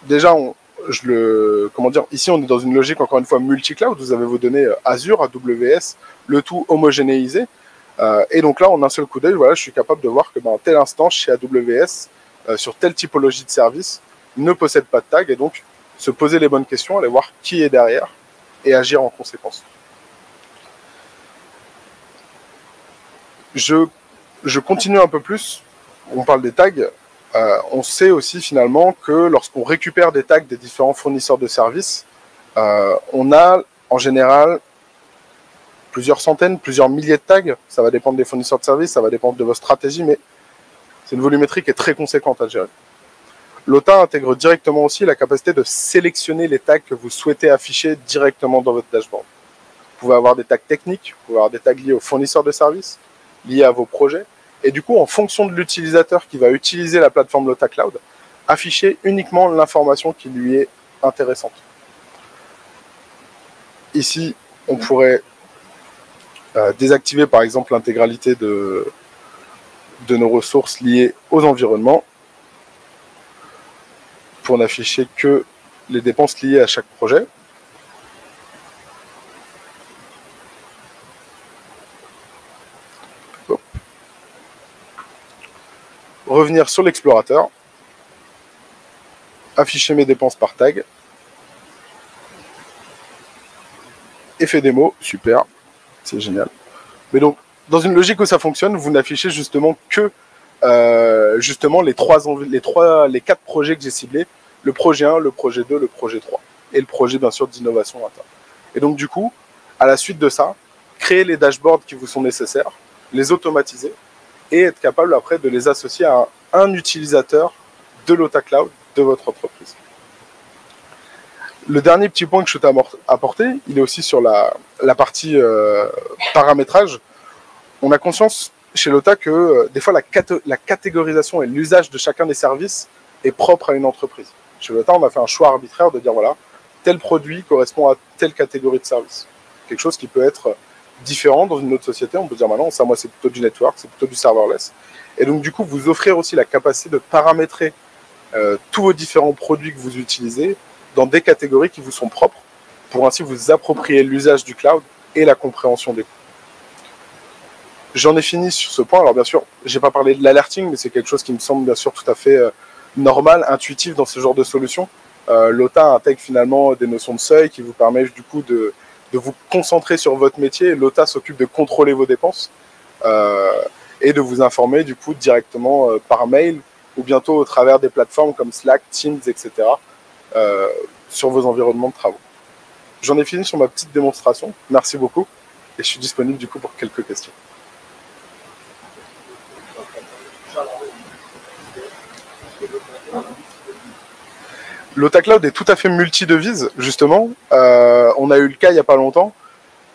déjà ici on est dans une logique encore une fois multi-cloud, vous avez vos données Azure, AWS, le tout homogénéisé. Et donc là, en un seul coup d'œil, voilà, je suis capable de voir que tel instance chez AWS, sur telle typologie de service, ne possède pas de tag, et donc se poser les bonnes questions, aller voir qui est derrière, et agir en conséquence. Je continue un peu plus, on parle des tags, on sait aussi finalement que lorsqu'on récupère des tags des différents fournisseurs de services, on a en général plusieurs centaines, plusieurs milliers de tags. Ça va dépendre des fournisseurs de services, ça va dépendre de votre stratégie, mais c'est une volumétrie qui est très conséquente à gérer. L'OTA intègre directement aussi la capacité de sélectionner les tags que vous souhaitez afficher directement dans votre dashboard. Vous pouvez avoir des tags techniques, vous pouvez avoir des tags liés aux fournisseurs de services, liés à vos projets, et du coup, en fonction de l'utilisateur qui va utiliser la plateforme Lota Cloud, afficher uniquement l'information qui lui est intéressante. Ici, on pourrait désactiver par exemple l'intégralité de nos ressources liées aux environnements pour n'afficher que les dépenses liées à chaque projet. Hop. Revenir sur l'explorateur, afficher mes dépenses par tag, effet démo, super. C'est génial. Mais donc, dans une logique où ça fonctionne, vous n'affichez justement que les 4 projets que j'ai ciblés, le projet 1, le projet 2, le projet 3, et le projet bien sûr d'innovation interne. Et donc du coup, à la suite de ça, créer les dashboards qui vous sont nécessaires, les automatiser, et être capable après de les associer à un utilisateur de Lota Cloud de votre entreprise. Le dernier petit point que je souhaite apporter, il est aussi sur la partie paramétrage. On a conscience chez Lota que des fois la catégorisation et l'usage de chacun des services est propre à une entreprise. Chez Lota, on a fait un choix arbitraire de dire voilà, tel produit correspond à telle catégorie de service. Quelque chose qui peut être différent dans une autre société. On peut dire maintenant, ça moi c'est plutôt du network, c'est plutôt du serverless. Et donc du coup, vous offrir aussi la capacité de paramétrer tous vos différents produits que vous utilisez dans des catégories qui vous sont propres, pour ainsi vous approprier l'usage du cloud et la compréhension des coûts. J'en ai fini sur ce point. Alors bien sûr, j'ai pas parlé de l'alerting, mais c'est quelque chose qui me semble bien sûr tout à fait normal, intuitif dans ce genre de solution. Lota intègre finalement des notions de seuil qui vous permettent du coup de vous concentrer sur votre métier. Lota s'occupe de contrôler vos dépenses et de vous informer du coup directement par mail ou bientôt au travers des plateformes comme Slack, Teams, etc. Sur vos environnements de travaux. J'en ai fini sur ma petite démonstration. Merci beaucoup et je suis disponible du coup pour quelques questions. Lota Cloud est tout à fait multi-devise, justement. On a eu le cas il n'y a pas longtemps,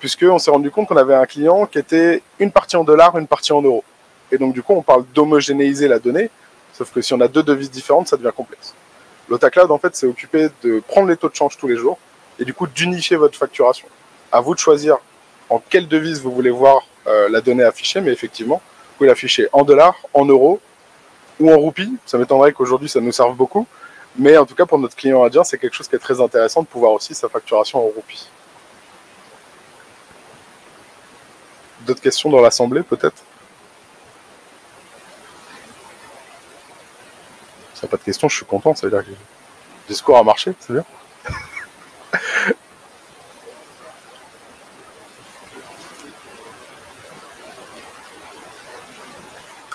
puisqu'on s'est rendu compte qu'on avait un client qui était une partie en dollars, une partie en euros. Et donc, du coup, on parle d'homogénéiser la donnée, sauf que si on a deux devises différentes, ça devient complexe. Lota Cloud, en fait, s'est occupé de prendre les taux de change tous les jours et du coup d'unifier votre facturation. À vous de choisir en quelle devise vous voulez voir la donnée affichée, mais effectivement, vous pouvez l'afficher en dollars, en euros ou en roupies. Ça m'étonnerait qu'aujourd'hui, ça nous serve beaucoup. Mais en tout cas, pour notre client indien, c'est quelque chose qui est très intéressant de pouvoir aussi sa facturation en roupies. D'autres questions dans l'assemblée, peut-être? Si n'y a pas de questions, je suis content. Ça veut dire que le discours a marché, c'est bien.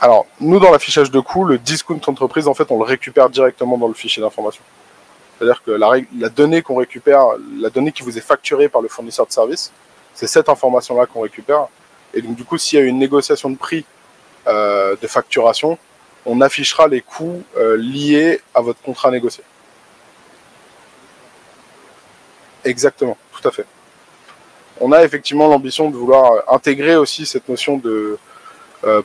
Alors, nous, dans l'affichage de coûts, le discount entreprise, en fait, on le récupère directement dans le fichier d'information. C'est-à-dire que la donnée qu'on récupère, la donnée qui vous est facturée par le fournisseur de service, c'est cette information-là qu'on récupère. Et donc, du coup, s'il y a une négociation de prix de facturation, on affichera les coûts liés à votre contrat négocié. Exactement, tout à fait. On a effectivement l'ambition de vouloir intégrer aussi cette notion de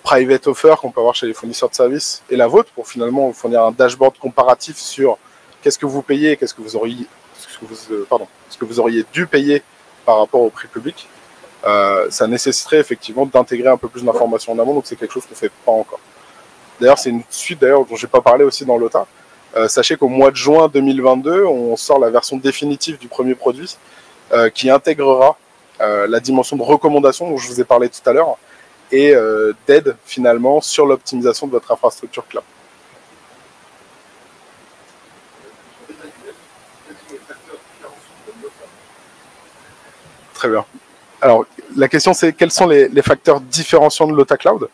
private offer qu'on peut avoir chez les fournisseurs de services et la vôtre pour finalement vous fournir un dashboard comparatif sur qu'est-ce que vous payez et qu'est-ce que vous auriez, ce que vous auriez dû payer par rapport au prix public. Ça nécessiterait effectivement d'intégrer un peu plus d'informations en amont, donc c'est quelque chose qu'on ne fait pas encore. D'ailleurs, c'est une suite dont je n'ai pas parlé aussi dans l'OTA. Sachez qu'au mois de juin 2022, on sort la version définitive du premier produit qui intégrera la dimension de recommandation dont je vous ai parlé tout à l'heure et d'aide finalement sur l'optimisation de votre infrastructure cloud. Très bien. Alors, la question c'est quels sont les facteurs différenciants de l'OTA Cloud.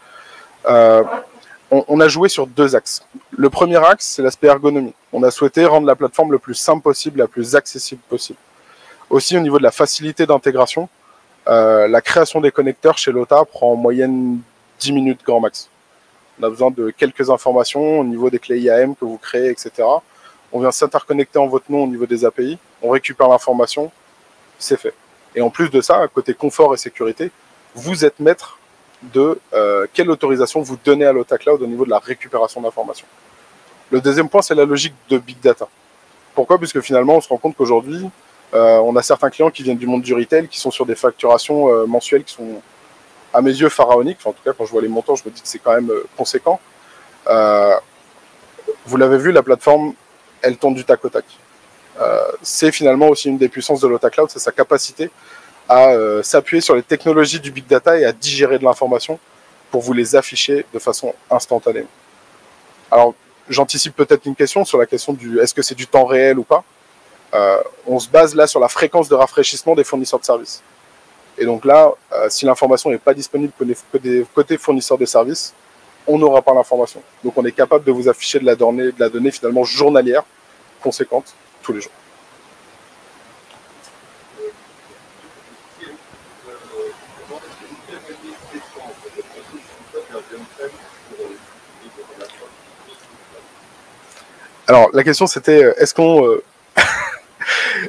On a joué sur deux axes. Le premier axe, c'est l'aspect ergonomie. On a souhaité rendre la plateforme le plus simple possible, la plus accessible possible. Aussi, au niveau de la facilité d'intégration, la création des connecteurs chez l'OTA prend en moyenne 10 minutes grand max. On a besoin de quelques informations au niveau des clés IAM que vous créez, etc. On vient s'interconnecter en votre nom au niveau des API, on récupère l'information, c'est fait. Et en plus de ça, côté confort et sécurité, vous êtes maître de quelle autorisation vous donnez à l'OTA Cloud au niveau de la récupération d'informations. Le deuxième point, c'est la logique de Big Data. Pourquoi ? Puisque finalement, on se rend compte qu'aujourd'hui, on a certains clients qui viennent du monde du retail, qui sont sur des facturations mensuelles qui sont, à mes yeux, pharaoniques. Enfin, en tout cas, quand je vois les montants, je me dis que c'est quand même conséquent. Vous l'avez vu, la plateforme, elle tourne du tac au tac. C'est finalement aussi une des puissances de l'OTA Cloud, c'est sa capacité à s'appuyer sur les technologies du Big Data et à digérer de l'information pour vous les afficher de façon instantanée. Alors, j'anticipe peut-être une question sur la question du est-ce que c'est du temps réel ou pas. On se base là sur la fréquence de rafraîchissement des fournisseurs de services. Et donc là, si l'information n'est pas disponible côté fournisseur de services, on n'aura pas l'information. Donc on est capable de vous afficher de la donnée finalement journalière, conséquente, tous les jours. Alors la question c'était est-ce qu'on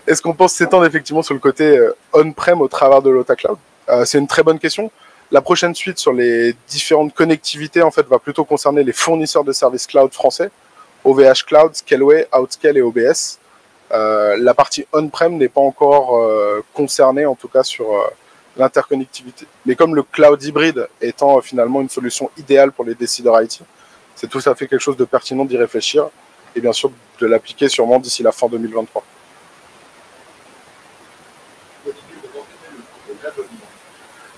est-ce qu'on pense s'étendre effectivement sur le côté on-prem au travers de l'OTA Cloud? C'est une très bonne question. La prochaine suite sur les différentes connectivités en fait va plutôt concerner les fournisseurs de services cloud français, OVH Cloud, Scaleway, Outscale et OBS. La partie on-prem n'est pas encore concernée en tout cas sur l'interconnectivité. Mais comme le cloud hybride étant finalement une solution idéale pour les décideurs IT, c'est tout à fait quelque chose de pertinent d'y réfléchir et bien sûr de l'appliquer sûrement d'ici la fin 2023.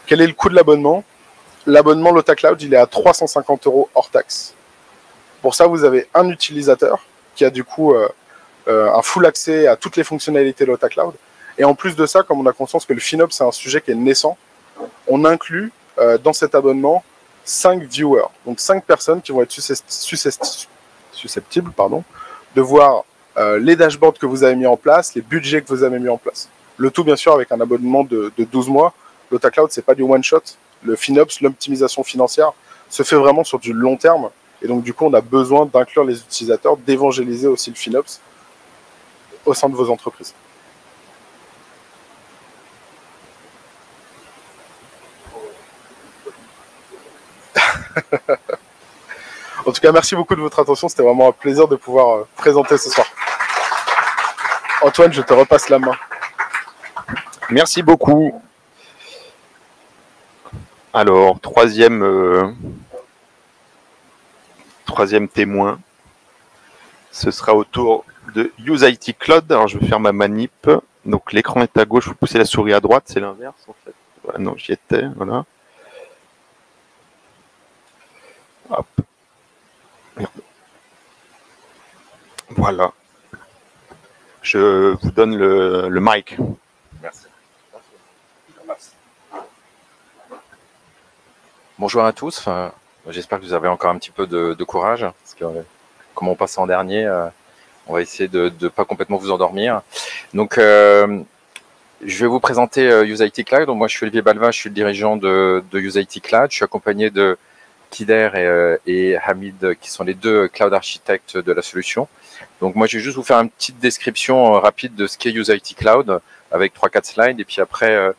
Quel est le coût de l'abonnement? L'abonnement l'OTA Cloud, il est à 350 € hors taxe. Pour ça, vous avez un utilisateur qui a du coup un full accès à toutes les fonctionnalités de l'OTA Cloud. Et en plus de ça, comme on a conscience que le FinOps, c'est un sujet qui est naissant, on inclut dans cet abonnement 5 viewers. Donc 5 personnes qui vont être susceptibles de voir les dashboards que vous avez mis en place, les budgets que vous avez mis en place. Le tout, bien sûr, avec un abonnement de 12 mois. L'OTA Cloud, c'est pas du one-shot. Le FinOps, l'optimisation financière, se fait vraiment sur du long terme. Et donc, du coup, on a besoin d'inclure les utilisateurs, d'évangéliser aussi le FinOps au sein de vos entreprises. En tout cas, merci beaucoup de votre attention. C'était vraiment un plaisir de pouvoir présenter ce soir. Antoine, je te repasse la main. Merci beaucoup. Alors, troisième témoin, ce sera au tour de UseIT Cloud. Alors, je vais faire ma manip. Donc, l'écran est à gauche, vous poussez la souris à droite, c'est l'inverse en fait. Voilà, non, j'y étais, voilà. Hop. Merde. Voilà. Je vous donne le mic. Merci. Bonjour à tous. J'espère que vous avez encore un petit peu de courage. Parce que, comme on passe en dernier, On va essayer de ne pas complètement vous endormir. Donc, je vais vous présenter UseIT Cloud. Donc, moi, je suis Olivier Balva, je suis le dirigeant de UseIT Cloud. Je suis accompagné de Kider et Hamid, qui sont les deux cloud architectes de la solution. Donc, moi, je vais juste vous faire une petite description rapide de ce qu'est UseIT Cloud avec 3-4 slides. Et puis après,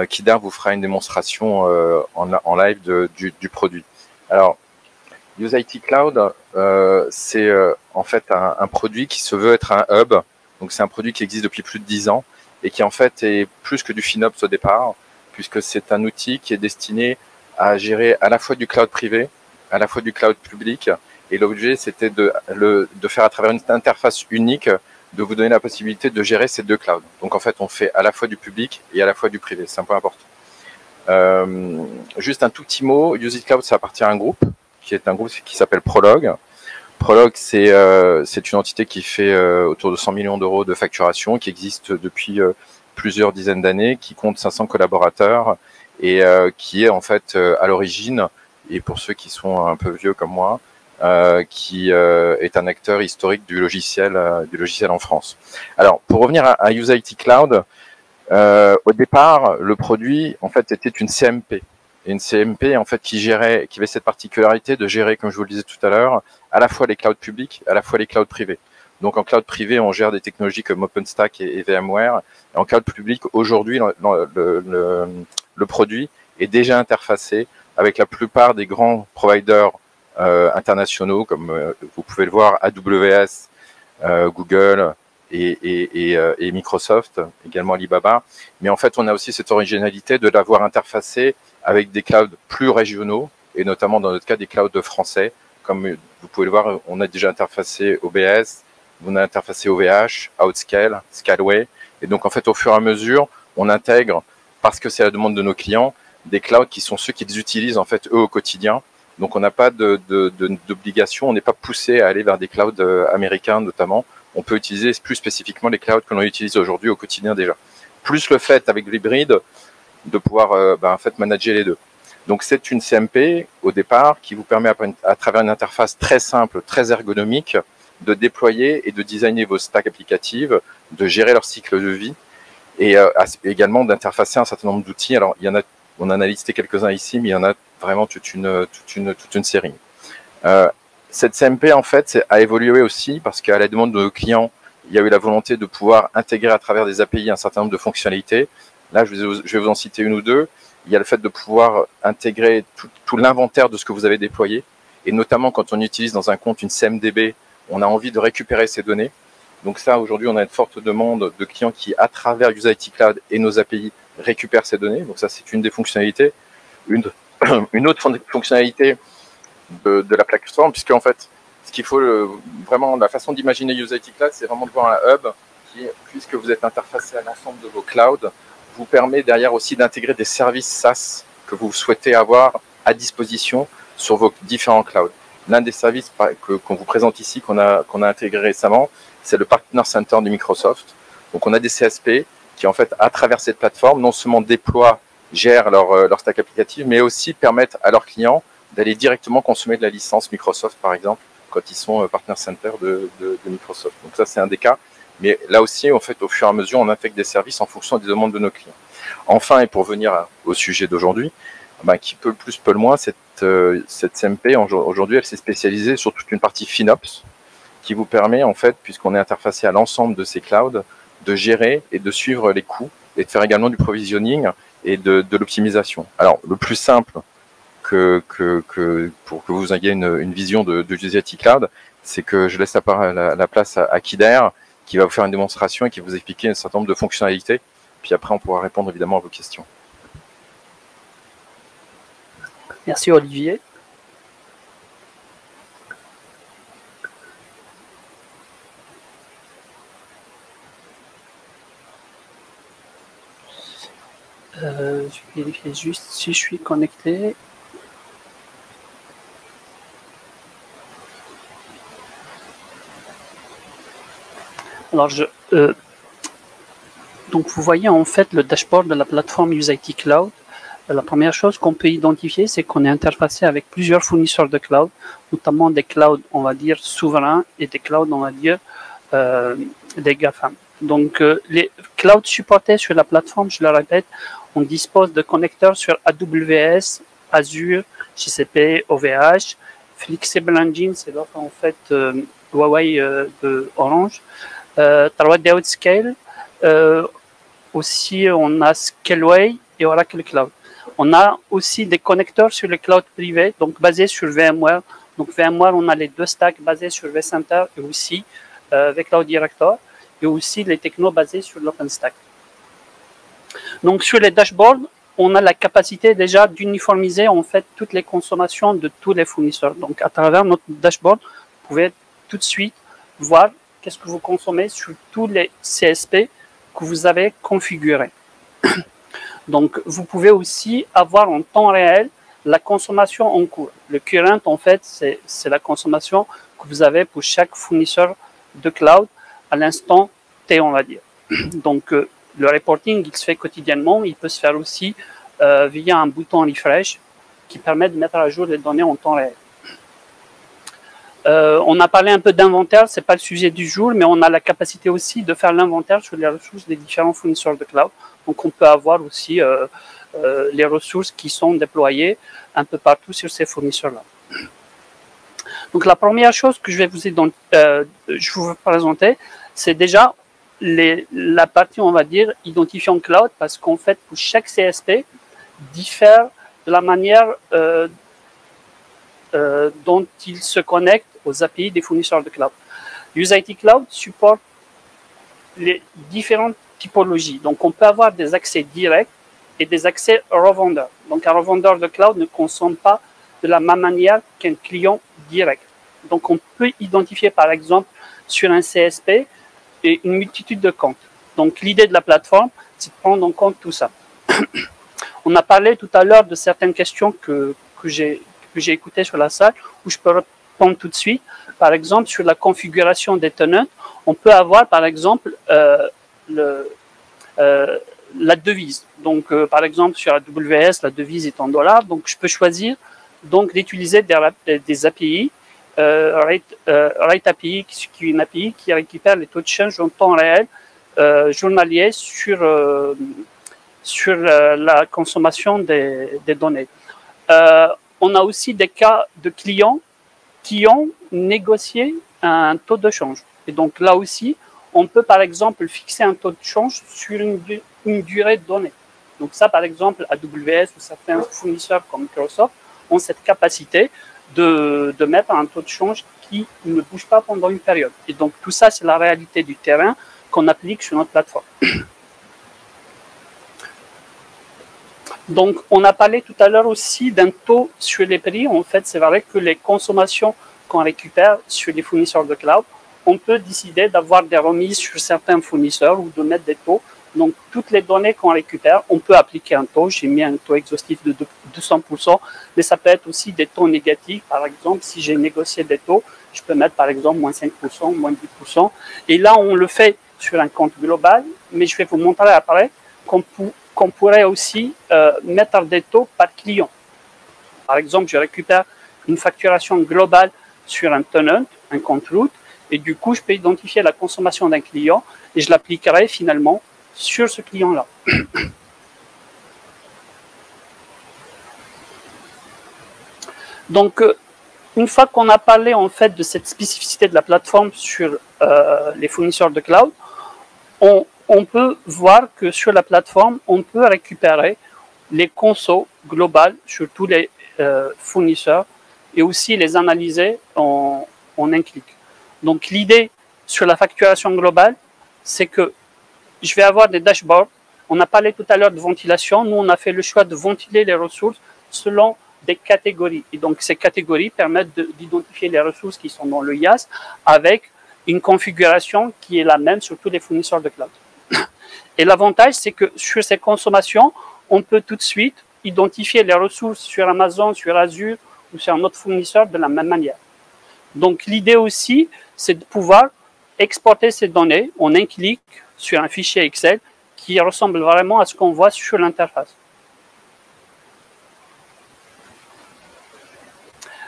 Kider vous fera une démonstration en live du produit. Alors, UseIT Cloud, c'est en fait un produit qui se veut être un hub. Donc, c'est un produit qui existe depuis plus de 10 ans et qui en fait est plus que du FinOps au départ, puisque c'est un outil qui est destiné à gérer à la fois du cloud privé, à la fois du cloud public. Et l'objet, c'était de faire à travers une interface unique, de vous donner la possibilité de gérer ces deux clouds. Donc, en fait, on fait à la fois du public et à la fois du privé. C'est un point important. Juste un tout petit mot. UseIT Cloud, ça appartient à un groupe, qui est un groupe qui s'appelle Prolog. Prolog, c'est une entité qui fait autour de 100 millions d'euros de facturation, qui existe depuis plusieurs dizaines d'années, qui compte 500 collaborateurs et qui est en fait à l'origine, et pour ceux qui sont un peu vieux comme moi, qui est un acteur historique du logiciel en France. Alors, pour revenir à UseIT Cloud, au départ, le produit en fait était une CMP. Et une CMP en fait qui avait cette particularité de gérer, comme je vous le disais tout à l'heure, à la fois les clouds publics, à la fois les clouds privés. Donc en cloud privé, on gère des technologies comme OpenStack et VMware. Et en cloud public, aujourd'hui, le produit est déjà interfacé avec la plupart des grands providers internationaux, comme vous pouvez le voir, AWS, Google et Microsoft, également Alibaba. Mais en fait, on a aussi cette originalité de l'avoir interfacé avec des clouds plus régionaux, et notamment dans notre cas des clouds français. Comme vous pouvez le voir, on a déjà interfacé OBS, on a interfacé OVH, Outscale, Scaleway. Et donc, en fait, au fur et à mesure, on intègre, parce que c'est la demande de nos clients, des clouds qui sont ceux qu'ils utilisent, en fait, eux, au quotidien. Donc, on n'a pas d'obligation, on n'est pas poussé à aller vers des clouds américains, notamment. On peut utiliser plus spécifiquement les clouds que l'on utilise aujourd'hui au quotidien déjà. Plus le fait, avec l'hybride, de pouvoir en fait manager les deux. Donc c'est une CMP au départ qui vous permet à travers une interface très simple, très ergonomique, de déployer et de designer vos stacks applicatives, de gérer leur cycle de vie et également d'interfacer un certain nombre d'outils. Alors on en a listé quelques-uns ici, mais il y en a vraiment toute une série. Cette CMP en fait a évolué aussi parce qu'à la demande de nos clients, il y a eu la volonté de pouvoir intégrer à travers des API un certain nombre de fonctionnalités. Là, je vais vous en citer une ou deux. Il y a le fait de pouvoir intégrer tout l'inventaire de ce que vous avez déployé. Et notamment, quand on utilise dans un compte une CMDB, on a envie de récupérer ces données. Donc ça, aujourd'hui, on a une forte demande de clients qui, à travers UseIT Cloud et nos API, récupèrent ces données. Donc ça, c'est une des fonctionnalités. Une autre fonctionnalité de la plateforme, puisque en fait, ce qu'il faut vraiment, la façon d'imaginer UseIT Cloud, c'est vraiment de voir un hub qui, puisque vous êtes interfacé à l'ensemble de vos clouds, vous permet derrière aussi d'intégrer des services SaaS que vous souhaitez avoir à disposition sur vos différents clouds. L'un des services qu'on vous présente ici, qu'on a intégré récemment, c'est le Partner Center de Microsoft. Donc on a des CSP qui en fait, à travers cette plateforme, non seulement déploient, gèrent leur stack applicatif, mais aussi permettent à leurs clients d'aller directement consommer de la licence Microsoft, par exemple, quand ils sont Partner Center de Microsoft. Donc ça, c'est un des cas. Mais là aussi, en fait, au fur et à mesure, on intègre des services en fonction des demandes de nos clients. Enfin, et pour venir au sujet d'aujourd'hui, qui peut le plus, peut le moins, cette CMP, aujourd'hui, elle s'est spécialisée sur toute une partie FinOps qui vous permet, en fait, puisqu'on est interfacé à l'ensemble de ces clouds, de gérer et de suivre les coûts et de faire également du provisioning et de l'optimisation. Alors, le plus simple pour que vous ayez une vision de UseIT Cloud, c'est que je laisse la place à Kider, qui va vous faire une démonstration et qui va vous expliquer un certain nombre de fonctionnalités. Puis après, on pourra répondre évidemment à vos questions. Merci Olivier. Je vais vérifier juste si je suis connecté. Alors, donc vous voyez en fait le dashboard de la plateforme UseIT Cloud. La première chose qu'on peut identifier, c'est qu'on est interfacé avec plusieurs fournisseurs de cloud, notamment des clouds, on va dire, souverains et des clouds, on va dire, des GAFAM. Donc, les clouds supportés sur la plateforme, je le répète, on dispose de connecteurs sur AWS, Azure, GCP, OVH, Flexible Engine, c'est l'offre en fait Huawei de Orange, Trawad Outscale, aussi on a Scaleway et Oracle Cloud. On a aussi des connecteurs sur le cloud privé, donc basés sur VMware. Donc VMware, on a les deux stacks basés sur vCenter et aussi vCloud Director, et aussi les technos basés sur l'OpenStack. Donc sur les dashboards, on a la capacité déjà d'uniformiser en fait toutes les consommations de tous les fournisseurs. Donc à travers notre dashboard, vous pouvez tout de suite voir qu'est-ce que vous consommez sur tous les CSP que vous avez configurés. Donc vous pouvez aussi avoir en temps réel la consommation en cours. Le current, en fait, c'est la consommation que vous avez pour chaque fournisseur de cloud à l'instant T, on va dire. Donc le reporting, il se fait quotidiennement. Il peut se faire aussi via un bouton refresh qui permet de mettre à jour les données en temps réel. On a parlé un peu d'inventaire, c'est pas le sujet du jour, mais on a la capacité aussi de faire l'inventaire sur les ressources des différents fournisseurs de cloud. Donc on peut avoir aussi les ressources qui sont déployées un peu partout sur ces fournisseurs-là. Donc la première chose que je vais vous présenter, c'est déjà la partie, on va dire, identifiant cloud, parce qu'en fait, pour chaque CSP, diffère de la manière dont il se connecte aux API des fournisseurs de cloud. UseIT Cloud supporte les différentes typologies. Donc, on peut avoir des accès directs et des accès revendeurs. Donc, un revendeur de cloud ne consomme pas de la même manière qu'un client direct. Donc, on peut identifier, par exemple, sur un CSP, et une multitude de comptes. Donc, l'idée de la plateforme, c'est de prendre en compte tout ça. On a parlé tout à l'heure de certaines questions que j'ai écoutées sur la salle, où je peux répondre tout de suite. Par exemple, sur la configuration des tenants, on peut avoir, par exemple, la devise. Donc, par exemple, sur AWS, la devise est en dollars. Donc, je peux choisir d'utiliser des API, Rate API, qui est une API qui récupère les taux de change en temps réel journalier sur la consommation des données. On a aussi des cas de clients qui ont négocié un taux de change. Et donc là aussi, on peut par exemple fixer un taux de change sur une durée donnée. Donc ça, par exemple, AWS ou certains fournisseurs comme Microsoft ont cette capacité de mettre un taux de change qui ne bouge pas pendant une période. Et donc tout ça, c'est la réalité du terrain qu'on applique sur notre plateforme. Donc on a parlé tout à l'heure aussi d'un taux sur les prix. En fait, c'est vrai que les consommations qu'on récupère sur les fournisseurs de cloud, on peut décider d'avoir des remises sur certains fournisseurs ou de mettre des taux. Donc, toutes les données qu'on récupère, on peut appliquer un taux. J'ai mis un taux exhaustif de 200%, mais ça peut être aussi des taux négatifs. Par exemple, si j'ai négocié des taux, je peux mettre par exemple moins 5%, moins 10%. Et là, on le fait sur un compte global, mais je vais vous montrer après qu'on pourrait aussi mettre des taux par client. Par exemple, je récupère une facturation globale sur un tenant, un compte route, et du coup, je peux identifier la consommation d'un client et je l'appliquerai finalement sur ce client-là. Donc, une fois qu'on a parlé en fait de cette spécificité de la plateforme sur les fournisseurs de cloud, on peut voir que sur la plateforme, on peut récupérer les consos globales sur tous les fournisseurs et aussi les analyser en un clic. Donc, l'idée sur la facturation globale, c'est que je vais avoir des dashboards. On a parlé tout à l'heure de ventilation. Nous, on a fait le choix de ventiler les ressources selon des catégories. Et donc, ces catégories permettent d'identifier les ressources qui sont dans le IaaS avec une configuration qui est la même sur tous les fournisseurs de cloud. Et l'avantage, c'est que sur ces consommations, on peut tout de suite identifier les ressources sur Amazon, sur Azure ou sur un autre fournisseur de la même manière. Donc, l'idée aussi, c'est de pouvoir exporter ces données en un clic sur un fichier Excel qui ressemble vraiment à ce qu'on voit sur l'interface.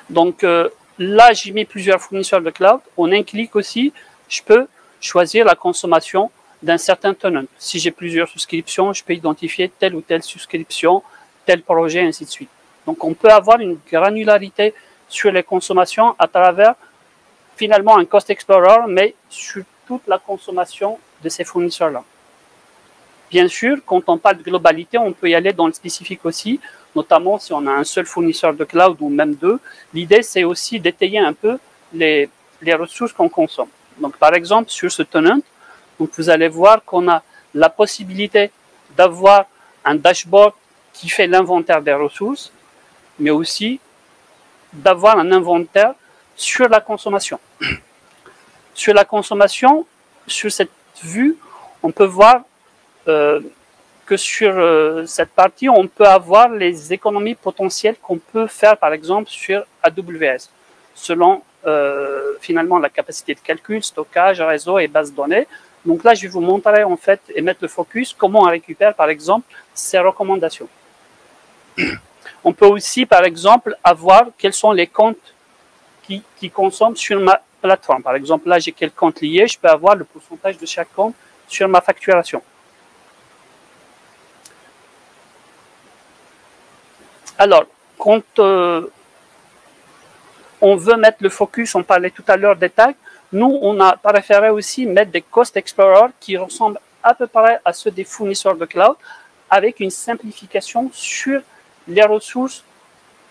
Donc là, j'ai mis plusieurs fournisseurs de cloud. En un clic aussi, je peux choisir la consommation d'un certain tenant. Si j'ai plusieurs souscriptions, je peux identifier telle ou telle souscription, tel projet, ainsi de suite. Donc, on peut avoir une granularité sur les consommations à travers, finalement, un Cost Explorer, mais sur toute la consommation de ces fournisseurs-là. Bien sûr, quand on parle de globalité, on peut y aller dans le spécifique aussi, notamment si on a un seul fournisseur de cloud ou même deux. L'idée, c'est aussi d'étayer un peu les ressources qu'on consomme. Donc, par exemple, sur ce tenant, donc vous allez voir qu'on a la possibilité d'avoir un dashboard qui fait l'inventaire des ressources, mais aussi d'avoir un inventaire sur la consommation. Sur la consommation, sur cette vue, on peut voir que sur cette partie, on peut avoir les économies potentielles qu'on peut faire, par exemple, sur AWS, selon finalement la capacité de calcul, stockage, réseau et base de données. Donc là, je vais vous montrer en fait et mettre le focus comment on récupère, par exemple, ces recommandations. On peut aussi, par exemple, avoir quels sont les comptes qui consomment sur ma plateforme. Par exemple, là, j'ai quel compte lié, je peux avoir le pourcentage de chaque compte sur ma facturation. Alors, quand on veut mettre le focus, on parlait tout à l'heure des tags, nous, on a préféré aussi mettre des Cost Explorer qui ressemblent à peu près à ceux des fournisseurs de cloud, avec une simplification sur les ressources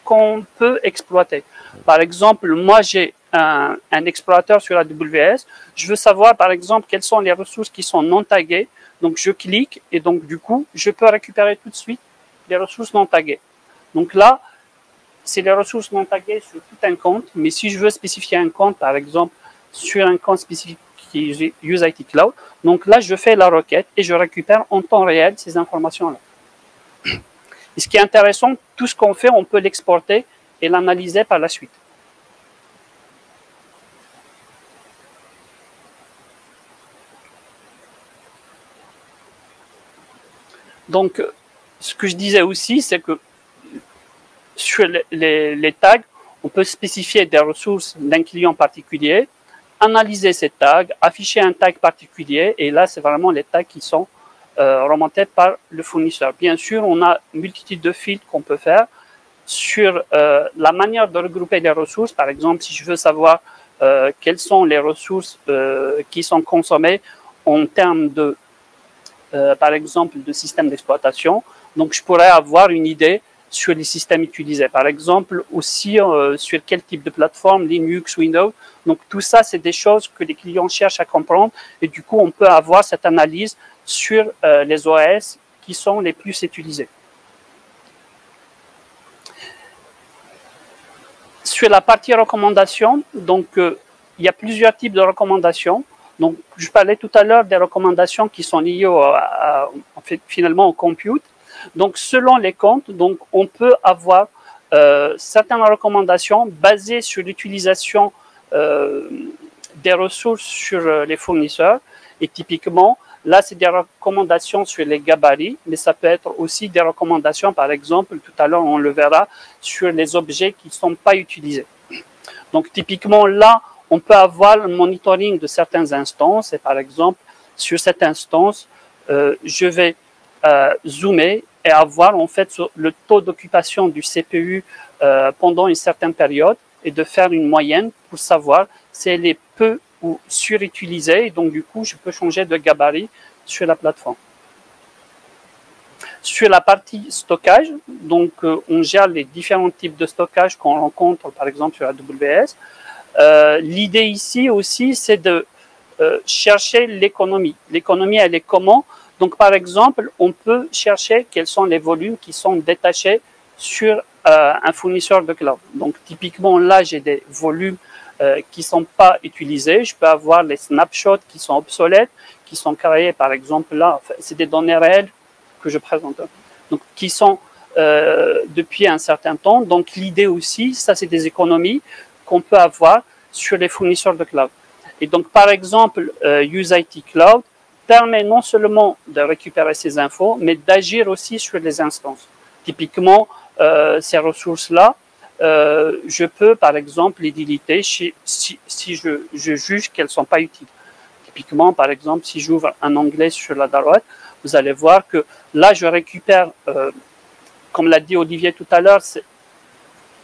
qu'on peut exploiter. Par exemple, moi, j'ai un explorateur sur AWS. Je veux savoir, par exemple, quelles sont les ressources qui sont non taguées. Donc, je clique et donc, du coup, je peux récupérer tout de suite les ressources non taguées. Donc là, c'est les ressources non taguées sur tout un compte. Mais si je veux spécifier un compte, par exemple, sur un compte spécifique qui est UseIT Cloud, donc là, je fais la requête et je récupère en temps réel ces informations-là. Et ce qui est intéressant, tout ce qu'on fait, on peut l'exporter et l'analyser par la suite. Donc, ce que je disais aussi, c'est que sur les tags, on peut spécifier des ressources d'un client particulier, analyser ces tags, afficher un tag particulier, et là, c'est vraiment les tags qui sont remontés par le fournisseur. Bien sûr, on a une multitude de filtres qu'on peut faire sur la manière de regrouper les ressources. Par exemple, si je veux savoir quelles sont les ressources qui sont consommées en termes de, par exemple, de système d'exploitation, donc je pourrais avoir une idée sur les systèmes utilisés. Par exemple, aussi sur quel type de plateforme, Linux, Windows. Donc tout ça, c'est des choses que les clients cherchent à comprendre et du coup, on peut avoir cette analyse sur les OS qui sont les plus utilisés. Sur la partie recommandation, donc il y a plusieurs types de recommandations. Donc je parlais tout à l'heure des recommandations qui sont liées en fait, finalement au compute. Donc, selon les comptes, donc, on peut avoir certaines recommandations basées sur l'utilisation des ressources sur les fournisseurs. Et typiquement, là, c'est des recommandations sur les gabarits, mais ça peut être aussi des recommandations, par exemple, tout à l'heure, on le verra, sur les objets qui ne sont pas utilisés. Donc, typiquement, là, on peut avoir le monitoring de certaines instances. Et par exemple, sur cette instance, je vais zoomer et avoir en fait le taux d'occupation du CPU pendant une certaine période et de faire une moyenne pour savoir si elle est peu ou surutilisée. Et donc, du coup, je peux changer de gabarit sur la plateforme. Sur la partie stockage, donc on gère les différents types de stockage qu'on rencontre, par exemple, sur AWS. L'idée ici aussi, c'est de chercher l'économie. L'économie, elle est comment? Donc, par exemple, on peut chercher quels sont les volumes qui sont détachés sur un fournisseur de cloud. Donc, typiquement, là, j'ai des volumes qui ne sont pas utilisés. Je peux avoir les snapshots qui sont obsolètes, qui sont créés, par exemple, là, c'est des données réelles que je présente, donc qui sont depuis un certain temps. Donc, l'idée aussi, ça, c'est des économies qu'on peut avoir sur les fournisseurs de cloud. Et donc, par exemple, UseIT Cloud permet non seulement de récupérer ces infos, mais d'agir aussi sur les instances. Typiquement, ces ressources-là, je peux, par exemple, les déliter si je juge qu'elles ne sont pas utiles. typiquement, par exemple, si j'ouvre un onglet sur la droite, vous allez voir que là, je récupère, comme l'a dit Olivier tout à l'heure,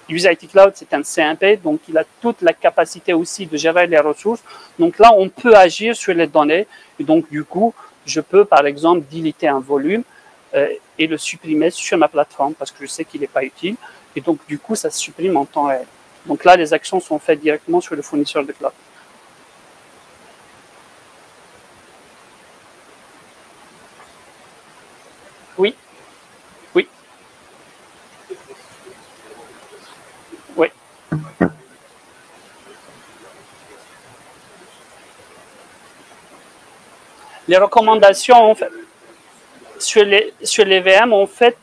UseIT Cloud, c'est un CMP, donc il a toute la capacité aussi de gérer les ressources. Donc là, on peut agir sur les données. Et donc, du coup, je peux, par exemple, déliter un volume et le supprimer sur ma plateforme parce que je sais qu'il n'est pas utile. Et donc, du coup, ça se supprime en temps réel. Donc là, les actions sont faites directement sur le fournisseur de cloud. Oui. Oui. Oui. Les recommandations, en fait, sur les VM, en fait,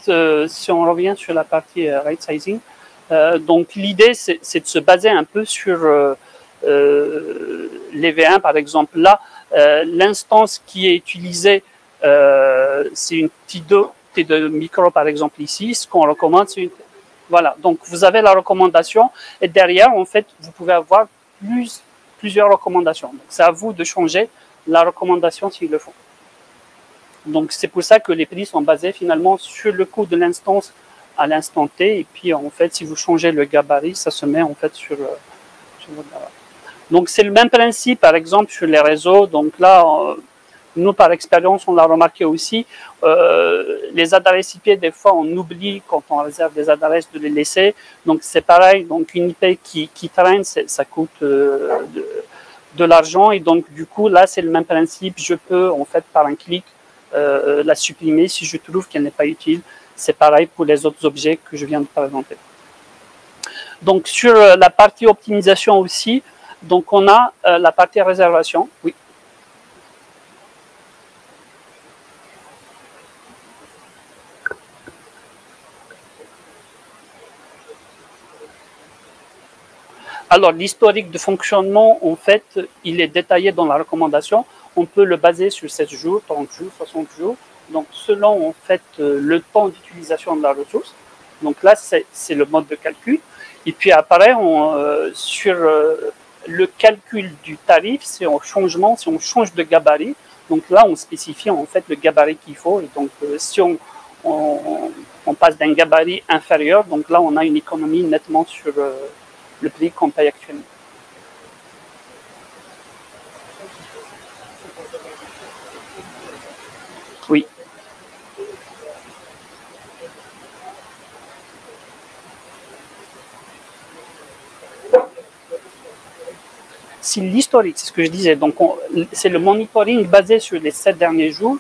si on revient sur la partie right sizing, donc l'idée, c'est de se baser un peu sur les VM, par exemple. Là, l'instance qui est utilisée, c'est une T2 micro, par exemple, ici. Ce qu'on recommande, c'est une... Voilà, donc vous avez la recommandation et derrière, en fait, vous pouvez avoir plusieurs recommandations. Donc, c'est à vous de changer la recommandation s'il le faut. Donc, c'est pour ça que les prix sont basés finalement sur le coût de l'instance à l'instant T. Et puis, en fait, si vous changez le gabarit, ça se met en fait sur votre gabarit. Donc, c'est le même principe, par exemple, sur les réseaux. Donc là, nous, par expérience, on l'a remarqué aussi, les adresses IP, des fois, on oublie quand on réserve des adresses de les laisser. Donc, c'est pareil. Donc, une IP qui traîne, ça coûte de l'argent. Et donc, du coup, là, c'est le même principe. Je peux, en fait, par un clic, la supprimer si je trouve qu'elle n'est pas utile. C'est pareil pour les autres objets que je viens de présenter. Donc, sur la partie optimisation aussi, donc on a la partie réservation. Oui. Alors, l'historique de fonctionnement, en fait, il est détaillé dans la recommandation. On peut le baser sur 7 jours, 30 jours, 60 jours. Donc, selon, en fait, le temps d'utilisation de la ressource. Donc là, c'est le mode de calcul. Et puis après, sur le calcul du tarif, c'est en changement, si on change de gabarit. Donc là, on spécifie, en fait, le gabarit qu'il faut. Et donc, si on passe d'un gabarit inférieur, donc là, on a une économie nettement sur le prix qu'on paye actuellement. Oui. C'est l'historique, c'est ce que je disais. Donc, c'est le monitoring basé sur les 7 derniers jours,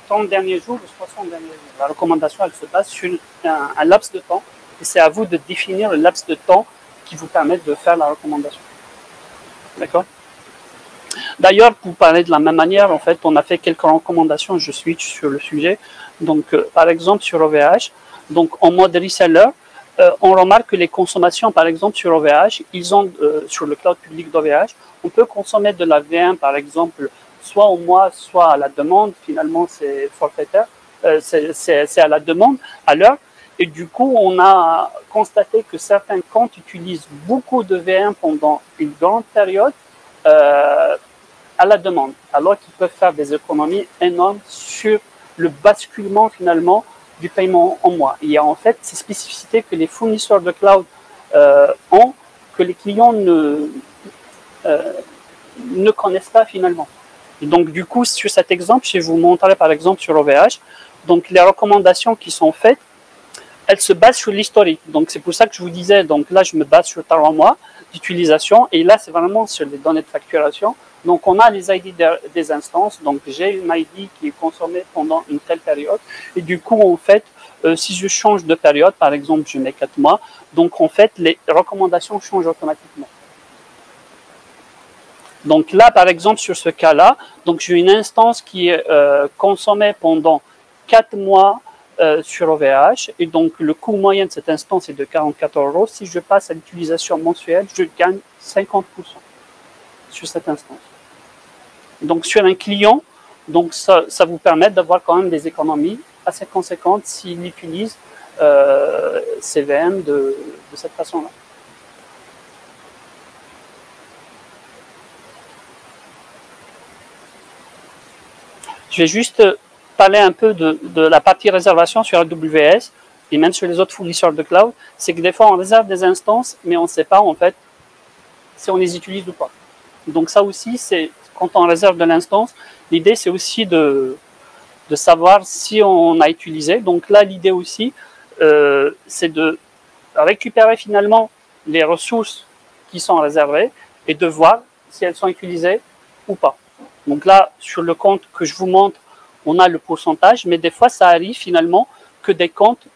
30 derniers jours ou 60 derniers jours. La recommandation, elle se base sur un laps de temps. Et c'est à vous de définir le laps de temps qui vous permet de faire la recommandation. D'accord ? D'ailleurs, pour parler de la même manière, en fait, on a fait quelques recommandations, je switch sur le sujet. Donc, par exemple, sur OVH, donc en mode reseller, on remarque que les consommations, par exemple, sur OVH, ils ont, sur le cloud public d'OVH, on peut consommer de la VM, par exemple, soit au mois, soit à la demande. Finalement, c'est forfaitaire, c'est à la demande, à l'heure. Et du coup, on a constaté que certains comptes utilisent beaucoup de VM pendant une grande période à la demande, alors qu'ils peuvent faire des économies énormes sur le basculement finalement du paiement en mois. Il y a en fait ces spécificités que les fournisseurs de cloud ont, que les clients ne connaissent pas finalement. Et donc du coup, sur cet exemple, je vais vous montrer par exemple sur OVH, donc les recommandations qui sont faites, elles se basent sur l'historique. Donc c'est pour ça que je vous disais, donc là je me base sur 3 mois d'utilisation et là c'est vraiment sur les données de facturation. Donc on a les ID des instances, donc j'ai une ID qui est consommée pendant une telle période et du coup en fait si je change de période, par exemple je mets 4 mois, donc en fait les recommandations changent automatiquement. Donc là par exemple sur ce cas-là, donc j'ai une instance qui est consommée pendant 4 mois sur OVH et donc le coût moyen de cette instance est de 44 €. Si je passe à l'utilisation mensuelle, je gagne 50% sur cette instance. Donc sur un client, donc ça vous permet d'avoir quand même des économies assez conséquentes s'il utilise ces VM de cette façon-là. Je vais juste parler un peu de la partie réservation sur AWS et même sur les autres fournisseurs de cloud. C'est que des fois, on réserve des instances, mais on ne sait pas en fait si on les utilise ou pas. Donc ça aussi, c'est quand on réserve de l'instance, l'idée c'est aussi de savoir si on a utilisé. Donc là, l'idée aussi, c'est de récupérer finalement les ressources qui sont réservées et de voir si elles sont utilisées ou pas. Donc là, sur le compte que je vous montre, on a le pourcentage, mais des fois, ça arrive finalement que des comptes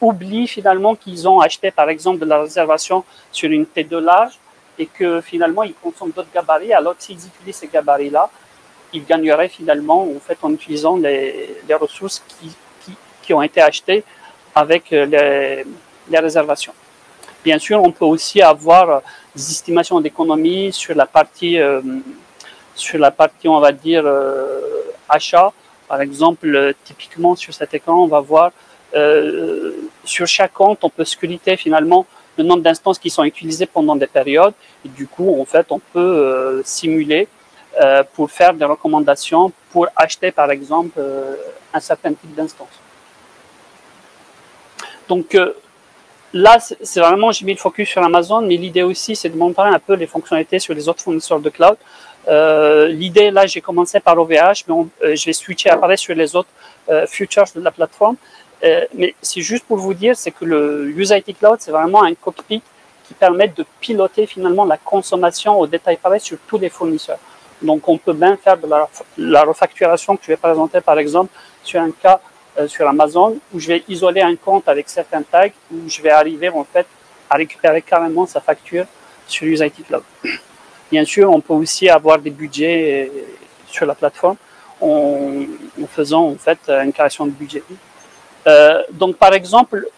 oublient finalement qu'ils ont acheté, par exemple, de la réservation sur une T2 large et que finalement, ils consomment d'autres gabarits. Alors, s'ils utilisent ces gabarits-là, ils gagneraient finalement, en fait, en utilisant les ressources qui ont été achetées avec les réservations. Bien sûr, on peut aussi avoir des estimations d'économie sur la partie, on va dire, achat. Par exemple, typiquement sur cet écran, on va voir sur chaque compte, on peut scruter finalement le nombre d'instances qui sont utilisées pendant des périodes. Et du coup, en fait, on peut simuler pour faire des recommandations pour acheter, par exemple, un certain type d'instance. Donc, là, c'est vraiment, j'ai mis le focus sur Amazon, mais l'idée aussi, c'est de montrer un peu les fonctionnalités sur les autres fournisseurs de cloud. L'idée, là, j'ai commencé par OVH, mais je vais switcher après sur les autres features de la plateforme. Mais c'est juste pour vous dire, c'est que le UseIT Cloud, c'est vraiment un cockpit qui permet de piloter finalement la consommation au détail près sur tous les fournisseurs. Donc, on peut bien faire de la refacturation que je vais présenter, par exemple, sur un cas sur Amazon, où je vais isoler un compte avec certains tags, où je vais arriver en fait à récupérer carrément sa facture sur UseIT Cloud. Bien sûr, on peut aussi avoir des budgets sur la plateforme en faisant en fait une création de budget. Donc, par exemple,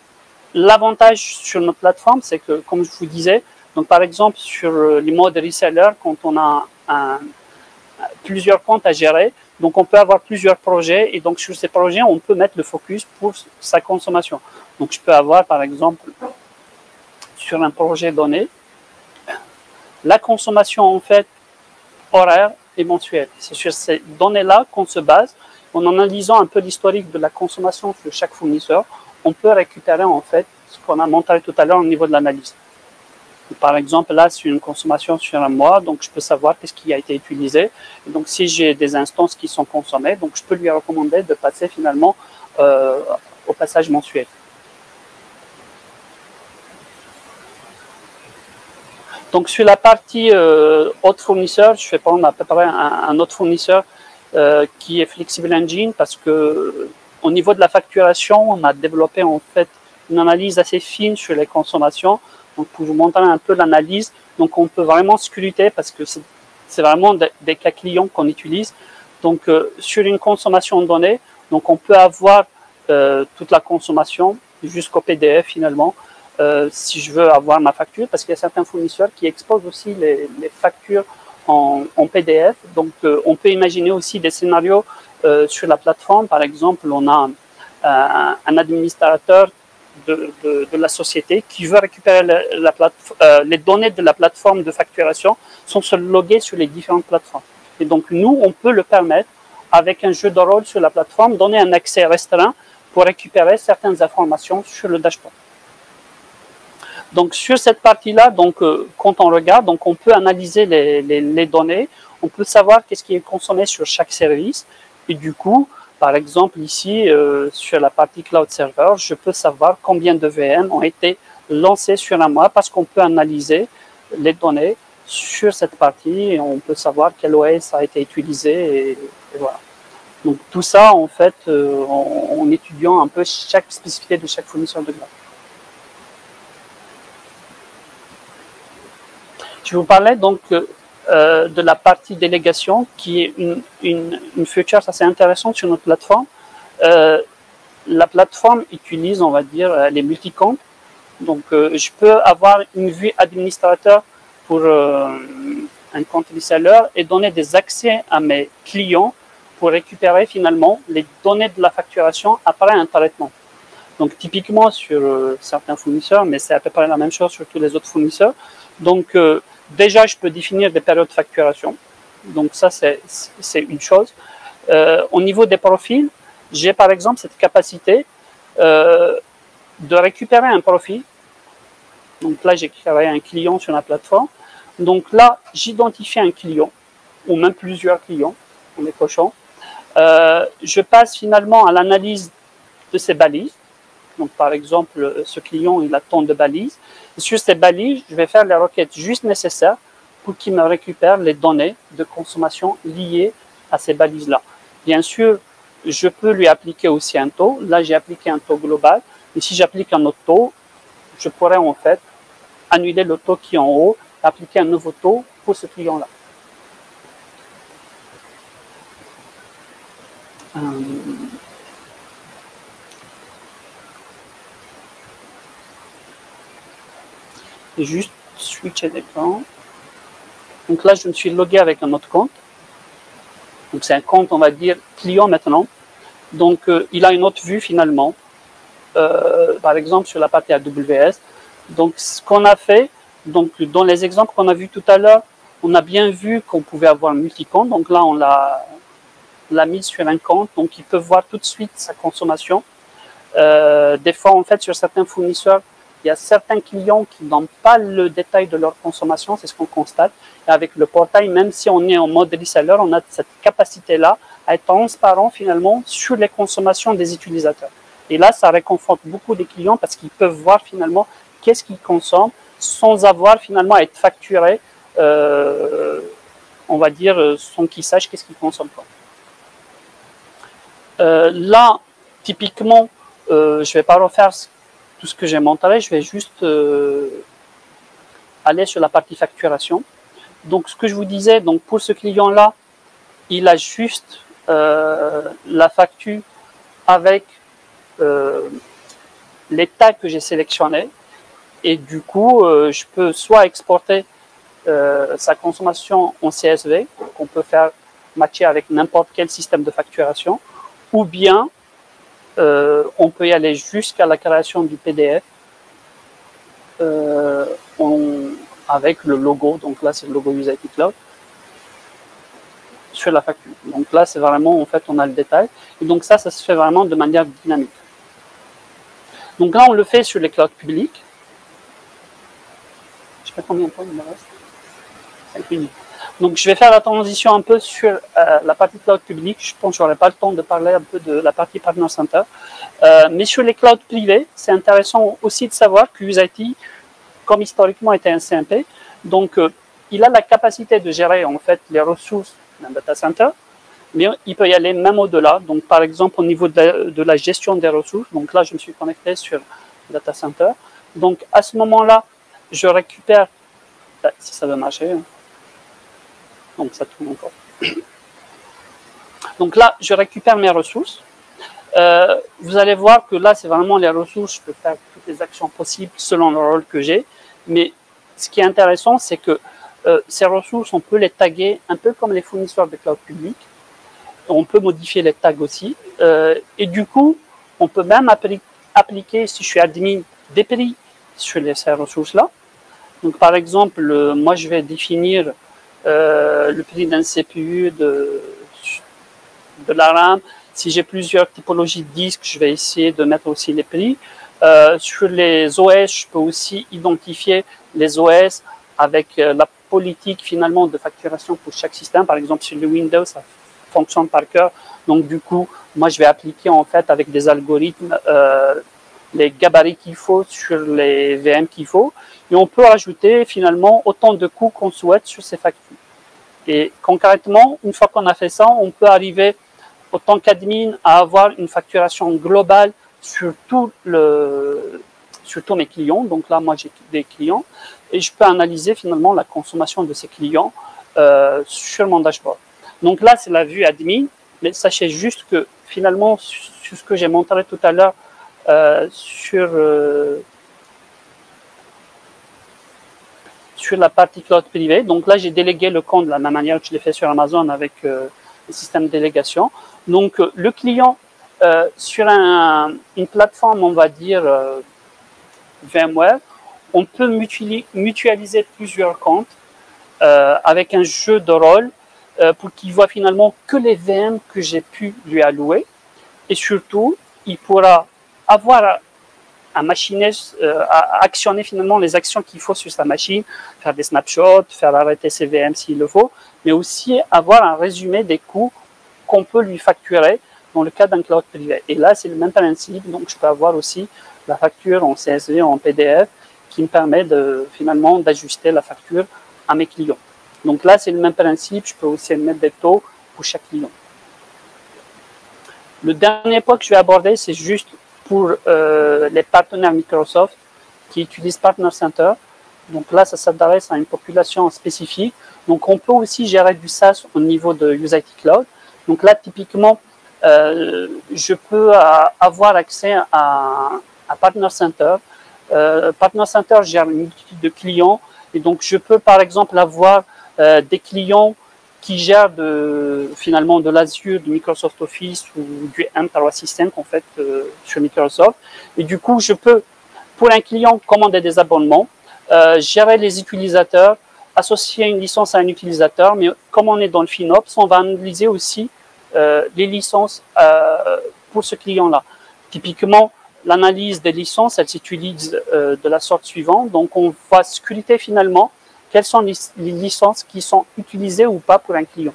l'avantage sur notre plateforme, c'est que, comme je vous disais, donc par exemple sur les modes reseller, quand on a plusieurs comptes à gérer, donc on peut avoir plusieurs projets et donc sur ces projets, on peut mettre le focus pour sa consommation. Donc je peux avoir par exemple sur un projet donné, la consommation en fait horaire et mensuelle. C'est sur ces données-là qu'on se base. En analysant un peu l'historique de la consommation sur chaque fournisseur, on peut récupérer en fait ce qu'on a montré tout à l'heure au niveau de l'analyse. Par exemple, là, c'est une consommation sur un mois, donc je peux savoir qu'est-ce qui a été utilisé. Et donc, si j'ai des instances qui sont consommées, donc je peux lui recommander de passer finalement au passage mensuel. Donc, sur la partie autre fournisseur, je vais prendre à peu près un autre fournisseur qui est Flexible Engine parce que au niveau de la facturation, on a développé en fait une analyse assez fine sur les consommations. Donc, pour vous montrer un peu l'analyse, donc on peut vraiment scruter parce que c'est vraiment des cas clients qu'on utilise. Donc, sur une consommation donnée, donc on peut avoir toute la consommation jusqu'au PDF finalement, si je veux avoir ma facture, parce qu'il y a certains fournisseurs qui exposent aussi les factures en PDF. Donc, on peut imaginer aussi des scénarios sur la plateforme. Par exemple, on a un administrateur de la société qui veut récupérer les données de la plateforme de facturation sans se loguer sur les différentes plateformes. Et donc, nous, on peut le permettre avec un jeu de rôle sur la plateforme, donner un accès restreint pour récupérer certaines informations sur le dashboard. Donc, sur cette partie-là, donc, quand on regarde, donc, on peut analyser les données, on peut savoir qu'est-ce qui est consommé sur chaque service et du coup, par exemple, ici, sur la partie Cloud Server, je peux savoir combien de VM ont été lancés sur un mois parce qu'on peut analyser les données sur cette partie et on peut savoir quel OS a été utilisé et voilà. Donc, tout ça, en fait, en étudiant un peu chaque spécificité de chaque fournisseur de cloud. Je vous parlais donc de la partie délégation qui est une feature assez intéressante sur notre plateforme. La plateforme utilise, on va dire, les multicomptes. Donc, je peux avoir une vue administrateur pour un compte reseller et donner des accès à mes clients pour récupérer finalement les données de la facturation après un traitement. Donc, typiquement sur certains fournisseurs, mais c'est à peu près la même chose sur tous les autres fournisseurs. Donc, déjà, je peux définir des périodes de facturation. Donc, ça, c'est une chose. Au niveau des profils, j'ai par exemple cette capacité de récupérer un profil. Donc là, j'ai créé un client sur la plateforme. Donc là, j'identifie un client, ou même plusieurs clients, en les cochant. Je passe finalement à l'analyse de ces balises. Donc par exemple, ce client, il a tant de balises. Et sur ces balises, je vais faire les requêtes juste nécessaires pour qu'il me récupère les données de consommation liées à ces balises-là. Bien sûr, je peux lui appliquer aussi un taux. Là, j'ai appliqué un taux global. Et si j'applique un autre taux, je pourrais en fait annuler le taux qui est en haut, appliquer un nouveau taux pour ce client-là. Juste switcher d'écran. Donc là, je me suis logué avec un autre compte. Donc c'est un compte, on va dire, client maintenant. Donc il a une autre vue finalement. Par exemple, sur la partie AWS. Donc ce qu'on a fait, donc dans les exemples qu'on a vus tout à l'heure, on a bien vu qu'on pouvait avoir multi-compte. Donc là, on l'a mis sur un compte. Donc il peut voir tout de suite sa consommation. Des fois, en fait, sur certains fournisseurs, il y a certains clients qui n'ont pas le détail de leur consommation, c'est ce qu'on constate. Et avec le portail, même si on est en mode reseller, on a cette capacité-là à être transparent finalement sur les consommations des utilisateurs. Et là, ça réconforte beaucoup des clients parce qu'ils peuvent voir finalement qu'est-ce qu'ils consomment sans avoir finalement à être facturé, on va dire, sans qu'ils sachent qu'est-ce qu'ils consomment. Là, typiquement, je ne vais pas refaire tout ce que j'ai montré, je vais juste aller sur la partie facturation. Donc, ce que je vous disais, donc pour ce client-là, il a juste la facture avec les tags que j'ai sélectionnés. Et du coup, je peux soit exporter sa consommation en CSV, qu'on peut faire matcher avec n'importe quel système de facturation, ou bien on peut y aller jusqu'à la création du PDF avec le logo. Donc là, c'est le logo Usability Cloud sur la facture. Donc là, c'est vraiment, en fait, on a le détail. Et donc ça se fait vraiment de manière dynamique. Donc là, on le fait sur les clouds publics. Je sais pas combien de temps il me reste. 5 minutes. Donc je vais faire la transition un peu sur la partie cloud public. Je pense que je n'aurai pas le temps de parler un peu de la partie Partner Center. Mais sur les clouds privés, c'est intéressant aussi de savoir que Usability, comme historiquement était un CMP, donc il a la capacité de gérer en fait les ressources d'un data center, mais il peut y aller même au-delà. Donc par exemple au niveau de la gestion des ressources, donc là je me suis connecté sur data center. Donc à ce moment-là, je récupère, si ça veut marcher, donc ça tourne encore. Donc là, je récupère mes ressources. Vous allez voir que là, c'est vraiment les ressources. Je peux faire toutes les actions possibles selon le rôle que j'ai. Mais ce qui est intéressant, c'est que ces ressources, on peut les taguer un peu comme les fournisseurs de cloud public. On peut modifier les tags aussi. Et du coup, on peut même appliquer, si je suis admin, des prix sur ces ressources-là. Donc par exemple, moi, je vais définir le prix d'un CPU, de la RAM. Si j'ai plusieurs typologies de disques, je vais essayer de mettre aussi les prix. Sur les OS, je peux aussi identifier les OS avec la politique finalement de facturation pour chaque système. Par exemple, sur le Windows, ça fonctionne par cœur. Donc du coup, moi je vais appliquer en fait avec des algorithmes les gabarits qu'il faut sur les VM qu'il faut. Et on peut ajouter finalement autant de coûts qu'on souhaite sur ces factures. Et concrètement, une fois qu'on a fait ça, on peut arriver, autant qu'admin, à avoir une facturation globale sur tous mes clients. Donc là, moi, j'ai des clients. Et je peux analyser finalement la consommation de ces clients sur mon dashboard. Donc là, c'est la vue admin. Mais sachez juste que finalement, sur ce que j'ai montré tout à l'heure, sur la partie cloud privée. Donc là, j'ai délégué le compte de la même manière que je l'ai fait sur Amazon avec le système de délégation. Donc, le client, sur une plateforme, on va dire VMware, on peut mutualiser plusieurs comptes avec un jeu de rôle pour qu'il voit finalement que les VM que j'ai pu lui allouer. Et surtout, il pourra avoir à machiner, à actionner finalement les actions qu'il faut sur sa machine, faire des snapshots, faire arrêter ses VM s'il le faut, mais aussi avoir un résumé des coûts qu'on peut lui facturer dans le cas d'un cloud privé. Et là, c'est le même principe, donc je peux avoir aussi la facture en CSV, en PDF, qui me permet finalement d'ajuster la facture à mes clients. Donc là, c'est le même principe, je peux aussi mettre des taux pour chaque client. Le dernier point que je vais aborder, c'est juste pour les partenaires Microsoft qui utilisent Partner Center. Donc là, ça s'adresse à une population spécifique. Donc on peut aussi gérer du SaaS au niveau de UseIT Cloud. Donc là, typiquement, je peux avoir accès à Partner Center. Partner Center gère une multitude de clients. Et donc, je peux, par exemple, avoir des clients qui gèrent finalement de l'Azure, du Microsoft Office ou du M365 en fait sur Microsoft. Et du coup, je peux, pour un client, commander des abonnements, gérer les utilisateurs, associer une licence à un utilisateur, mais comme on est dans le FinOps, on va analyser aussi les licences pour ce client-là. Typiquement, l'analyse des licences, elle s'utilise de la sorte suivante. Donc, on va scruter finalement quelles sont les licences qui sont utilisées ou pas pour un client.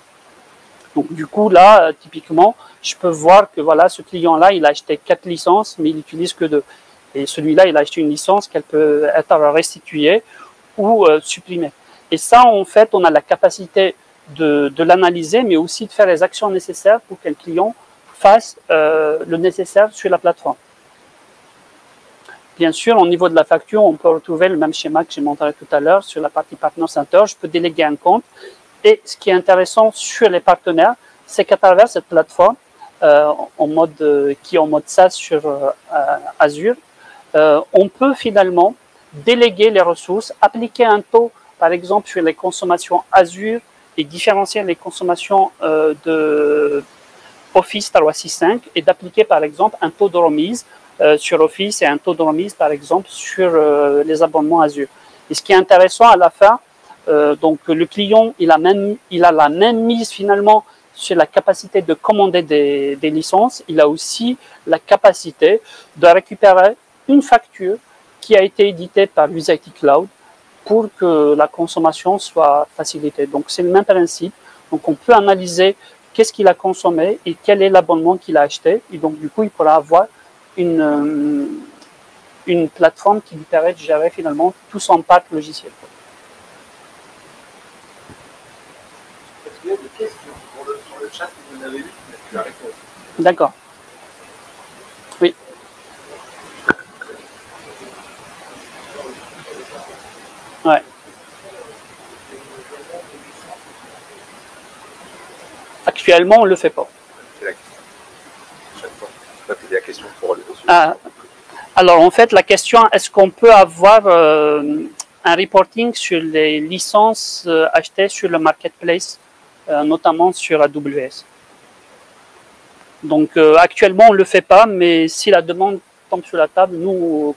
Donc, du coup, là, typiquement, je peux voir que voilà, ce client-là, il a acheté 4 licences, mais il n'utilise que 2. Et celui-là, il a acheté une licence qu'elle peut être restituée ou supprimée. Et ça, en fait, on a la capacité de l'analyser, mais aussi de faire les actions nécessaires pour qu'un client fasse le nécessaire sur la plateforme. Bien sûr, au niveau de la facture, on peut retrouver le même schéma que j'ai montré tout à l'heure sur la partie Partner Center. Je peux déléguer un compte. Et ce qui est intéressant sur les partenaires, c'est qu'à travers cette plateforme, qui est en mode SaaS sur Azure, on peut finalement déléguer les ressources, appliquer un taux, par exemple, sur les consommations Azure et différencier les consommations de Office 365 et d'appliquer, par exemple, un taux de remise sur Office et un taux de remise, par exemple, sur les abonnements Azure. Et ce qui est intéressant à la fin, donc le client, il a la même mise finalement sur la capacité de commander des licences. Il a aussi la capacité de récupérer une facture qui a été éditée par UseIT Cloud pour que la consommation soit facilitée. Donc c'est le même principe. Donc on peut analyser qu'est-ce qu'il a consommé et quel est l'abonnement qu'il a acheté. Et donc du coup, il pourra avoir une plateforme qui lui permet de gérer finalement tout son parc logiciel. Est-ce qu'il y a des questions sur le chat que vous avez eu? D'accord. Oui. Ouais. Actuellement, on ne le fait pas. La question pour alors, en fait, la question, est-ce qu'on peut avoir un reporting sur les licences achetées sur le marketplace, notamment sur AWS? Donc, actuellement, on ne le fait pas, mais si la demande tombe sur la table, nous,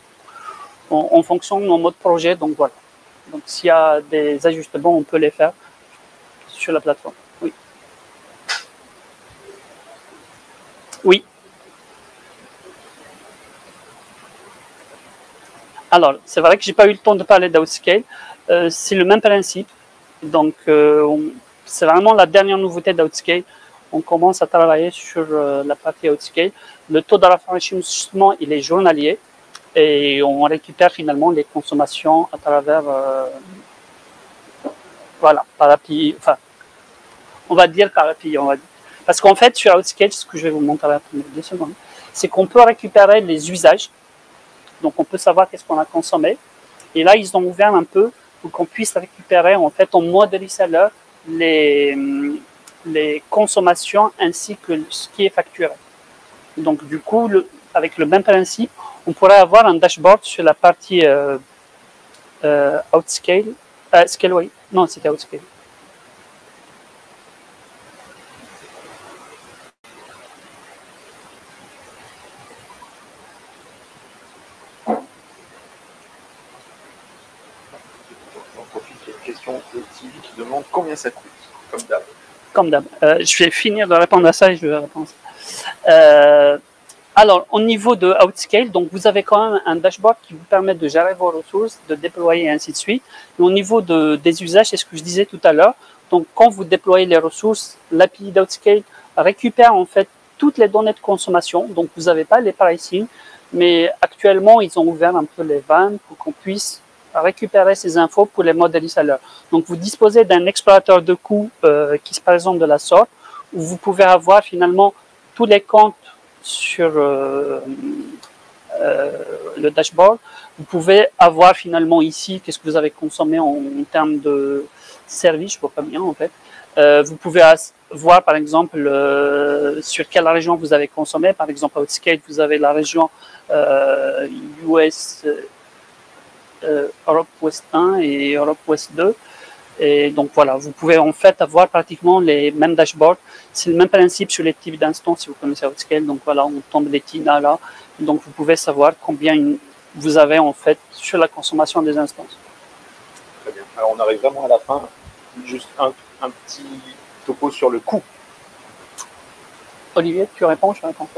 on fonctionne en mode projet, donc voilà. Donc, s'il y a des ajustements, on peut les faire sur la plateforme. Oui. Oui. Alors, c'est vrai que je n'ai pas eu le temps de parler d'Outscale. C'est le même principe. Donc, c'est vraiment la dernière nouveauté d'Outscale. On commence à travailler sur la partie Outscale. Le taux de rafraîchissement, il est journalier. Et on récupère finalement les consommations à travers, voilà, par API. Enfin, on va dire par API, on va dire. Parce qu'en fait, sur Outscale, ce que je vais vous montrer après 2 secondes, c'est qu'on peut récupérer les usages. Donc, on peut savoir qu'est-ce qu'on a consommé. Et là, ils ont ouvert un peu pour qu'on puisse récupérer, en fait, en mode reseller, les consommations ainsi que ce qui est facturé. Donc, du coup, avec le même principe, on pourrait avoir un dashboard sur la partie Outscale. Scaleway. Non, c'était Outscale. J'en profite, il y a une question de Sylvie qui demande combien ça coûte, comme d'hab. Comme d'hab. Je vais finir de répondre à ça et je vais répondre à ça. Alors, au niveau de Outscale, donc vous avez quand même un dashboard qui vous permet de gérer vos ressources, de déployer et ainsi de suite. Et au niveau des usages, c'est ce que je disais tout à l'heure. Donc, quand vous déployez les ressources, l'API d'Outscale récupère en fait toutes les données de consommation. Donc, vous n'avez pas les pricing, mais actuellement, ils ont ouvert un peu les vannes pour qu'on puisse récupérer ces infos pour les modèles resellers. Donc, vous disposez d'un explorateur de coûts qui se présente de la sorte, où vous pouvez avoir finalement tous les comptes sur le dashboard. Vous pouvez avoir finalement ici qu'est-ce que vous avez consommé en termes de service, je ne vois pas bien en fait. Vous pouvez voir par exemple sur quelle région vous avez consommé. Par exemple, à Outscale, vous avez la région US, Europe Ouest 1 et Europe Ouest 2. Et donc voilà, vous pouvez en fait avoir pratiquement les mêmes dashboards. C'est le même principe sur les types d'instances si vous connaissez Outscale. Donc voilà, on tombe les TINA là. Donc vous pouvez savoir combien vous avez en fait sur la consommation des instances. Très bien. Alors on arrive vraiment à la fin. Juste un petit topo sur le coût. Olivier, tu réponds, je réponds.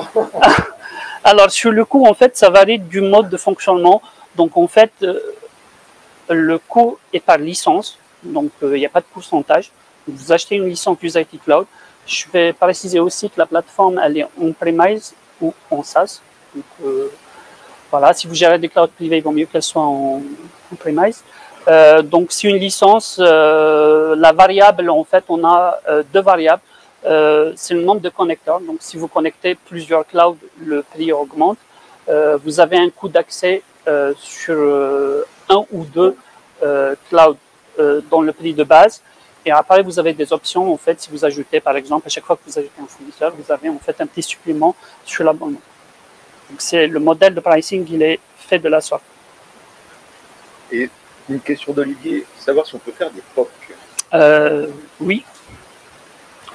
Alors sur le coût, en fait, ça varie du mode de fonctionnement. Donc en fait, le coût est par licence. Donc, il n'y a pas de pourcentage. Vous achetez une licence Usability Cloud. Je vais préciser aussi que la plateforme, elle est on-premise ou en SaaS. Donc, voilà, si vous gérez des clouds privés, il vaut mieux qu'elle soit en premise. Donc, c'est une licence. La variable, en fait, on a deux variables. C'est le nombre de connecteurs. Donc, si vous connectez plusieurs clouds, le prix augmente. Vous avez un coût d'accès sur un ou deux clouds dans le prix de base. Et après, vous avez des options, en fait, si vous ajoutez, par exemple, à chaque fois que vous ajoutez un fournisseur, vous avez en fait un petit supplément sur l'abonnement. Donc, c'est le modèle de pricing, il est fait de la sorte. Et une question d'Olivier, savoir si on peut faire des POC. Oui,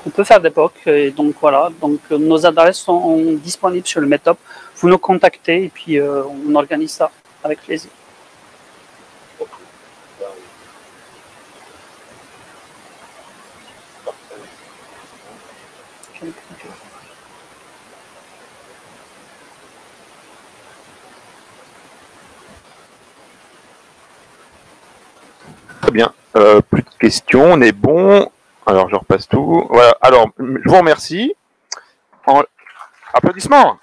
on peut faire des POC. Et donc, voilà. Donc, nos adresses sont disponibles sur le Meetup. Vous nous contactez et puis on organise ça avec plaisir. Très bien. Plus de questions, on est bon. Alors, je repasse tout. Voilà. Alors, je vous remercie. Applaudissements.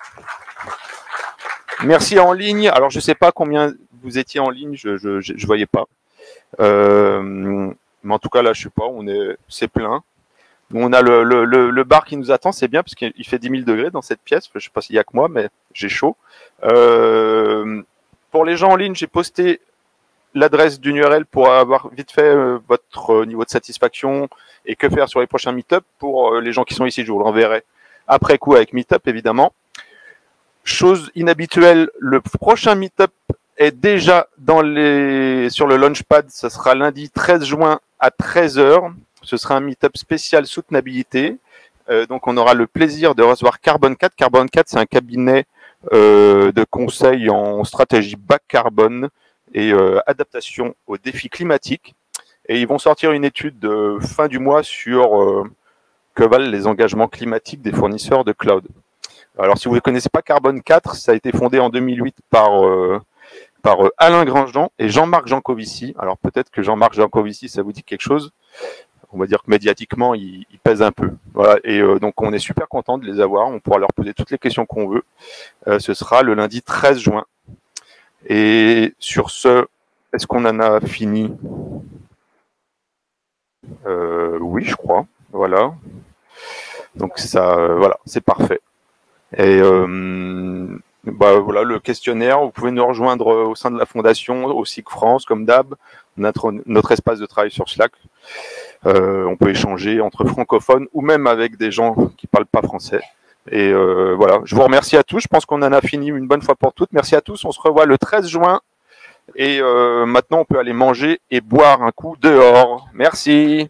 Merci en ligne. Alors, je ne sais pas combien vous étiez en ligne, je voyais pas. Mais en tout cas, là, je sais pas, c'est plein. On a le bar qui nous attend, c'est bien, parce qu'il fait 10 000 degrés dans cette pièce. Je ne sais pas s'il y a que moi, mais j'ai chaud. Pour les gens en ligne, j'ai posté l'adresse d'une URL pour avoir vite fait votre niveau de satisfaction et que faire sur les prochains meet-up. Pour les gens qui sont ici, je vous l'enverrai après coup avec meet-up, évidemment. Chose inhabituelle, le prochain meet-up est déjà sur le Launchpad. Ça sera lundi 13 juin à 13 h. Ce sera un meet-up spécial soutenabilité. Donc, on aura le plaisir de recevoir Carbon 4. Carbon 4, c'est un cabinet de conseil en stratégie bas carbone et adaptation aux défis climatiques. Et ils vont sortir une étude de fin du mois sur que valent les engagements climatiques des fournisseurs de cloud. Alors, si vous ne connaissez pas Carbon 4, ça a été fondé en 2008 par Alain Grandjean et Jean-Marc Jancovici. Alors, peut-être que Jean-Marc Jancovici, ça vous dit quelque chose. On va dire que médiatiquement, il pèse un peu. Voilà. Et donc, on est super content de les avoir. On pourra leur poser toutes les questions qu'on veut. Ce sera le lundi 13 juin. Et sur ce, est-ce qu'on en a fini? Oui, je crois. Voilà. Donc, ça, voilà, c'est parfait. Et voilà, le questionnaire, vous pouvez nous rejoindre au sein de la fondation, au SIG France, comme d'hab, notre espace de travail sur Slack. On peut échanger entre francophones ou même avec des gens qui parlent pas français. Et voilà, je vous remercie à tous. Je pense qu'on en a fini une bonne fois pour toutes. Merci à tous. On se revoit le 13 juin. Et maintenant, on peut aller manger et boire un coup dehors. Merci.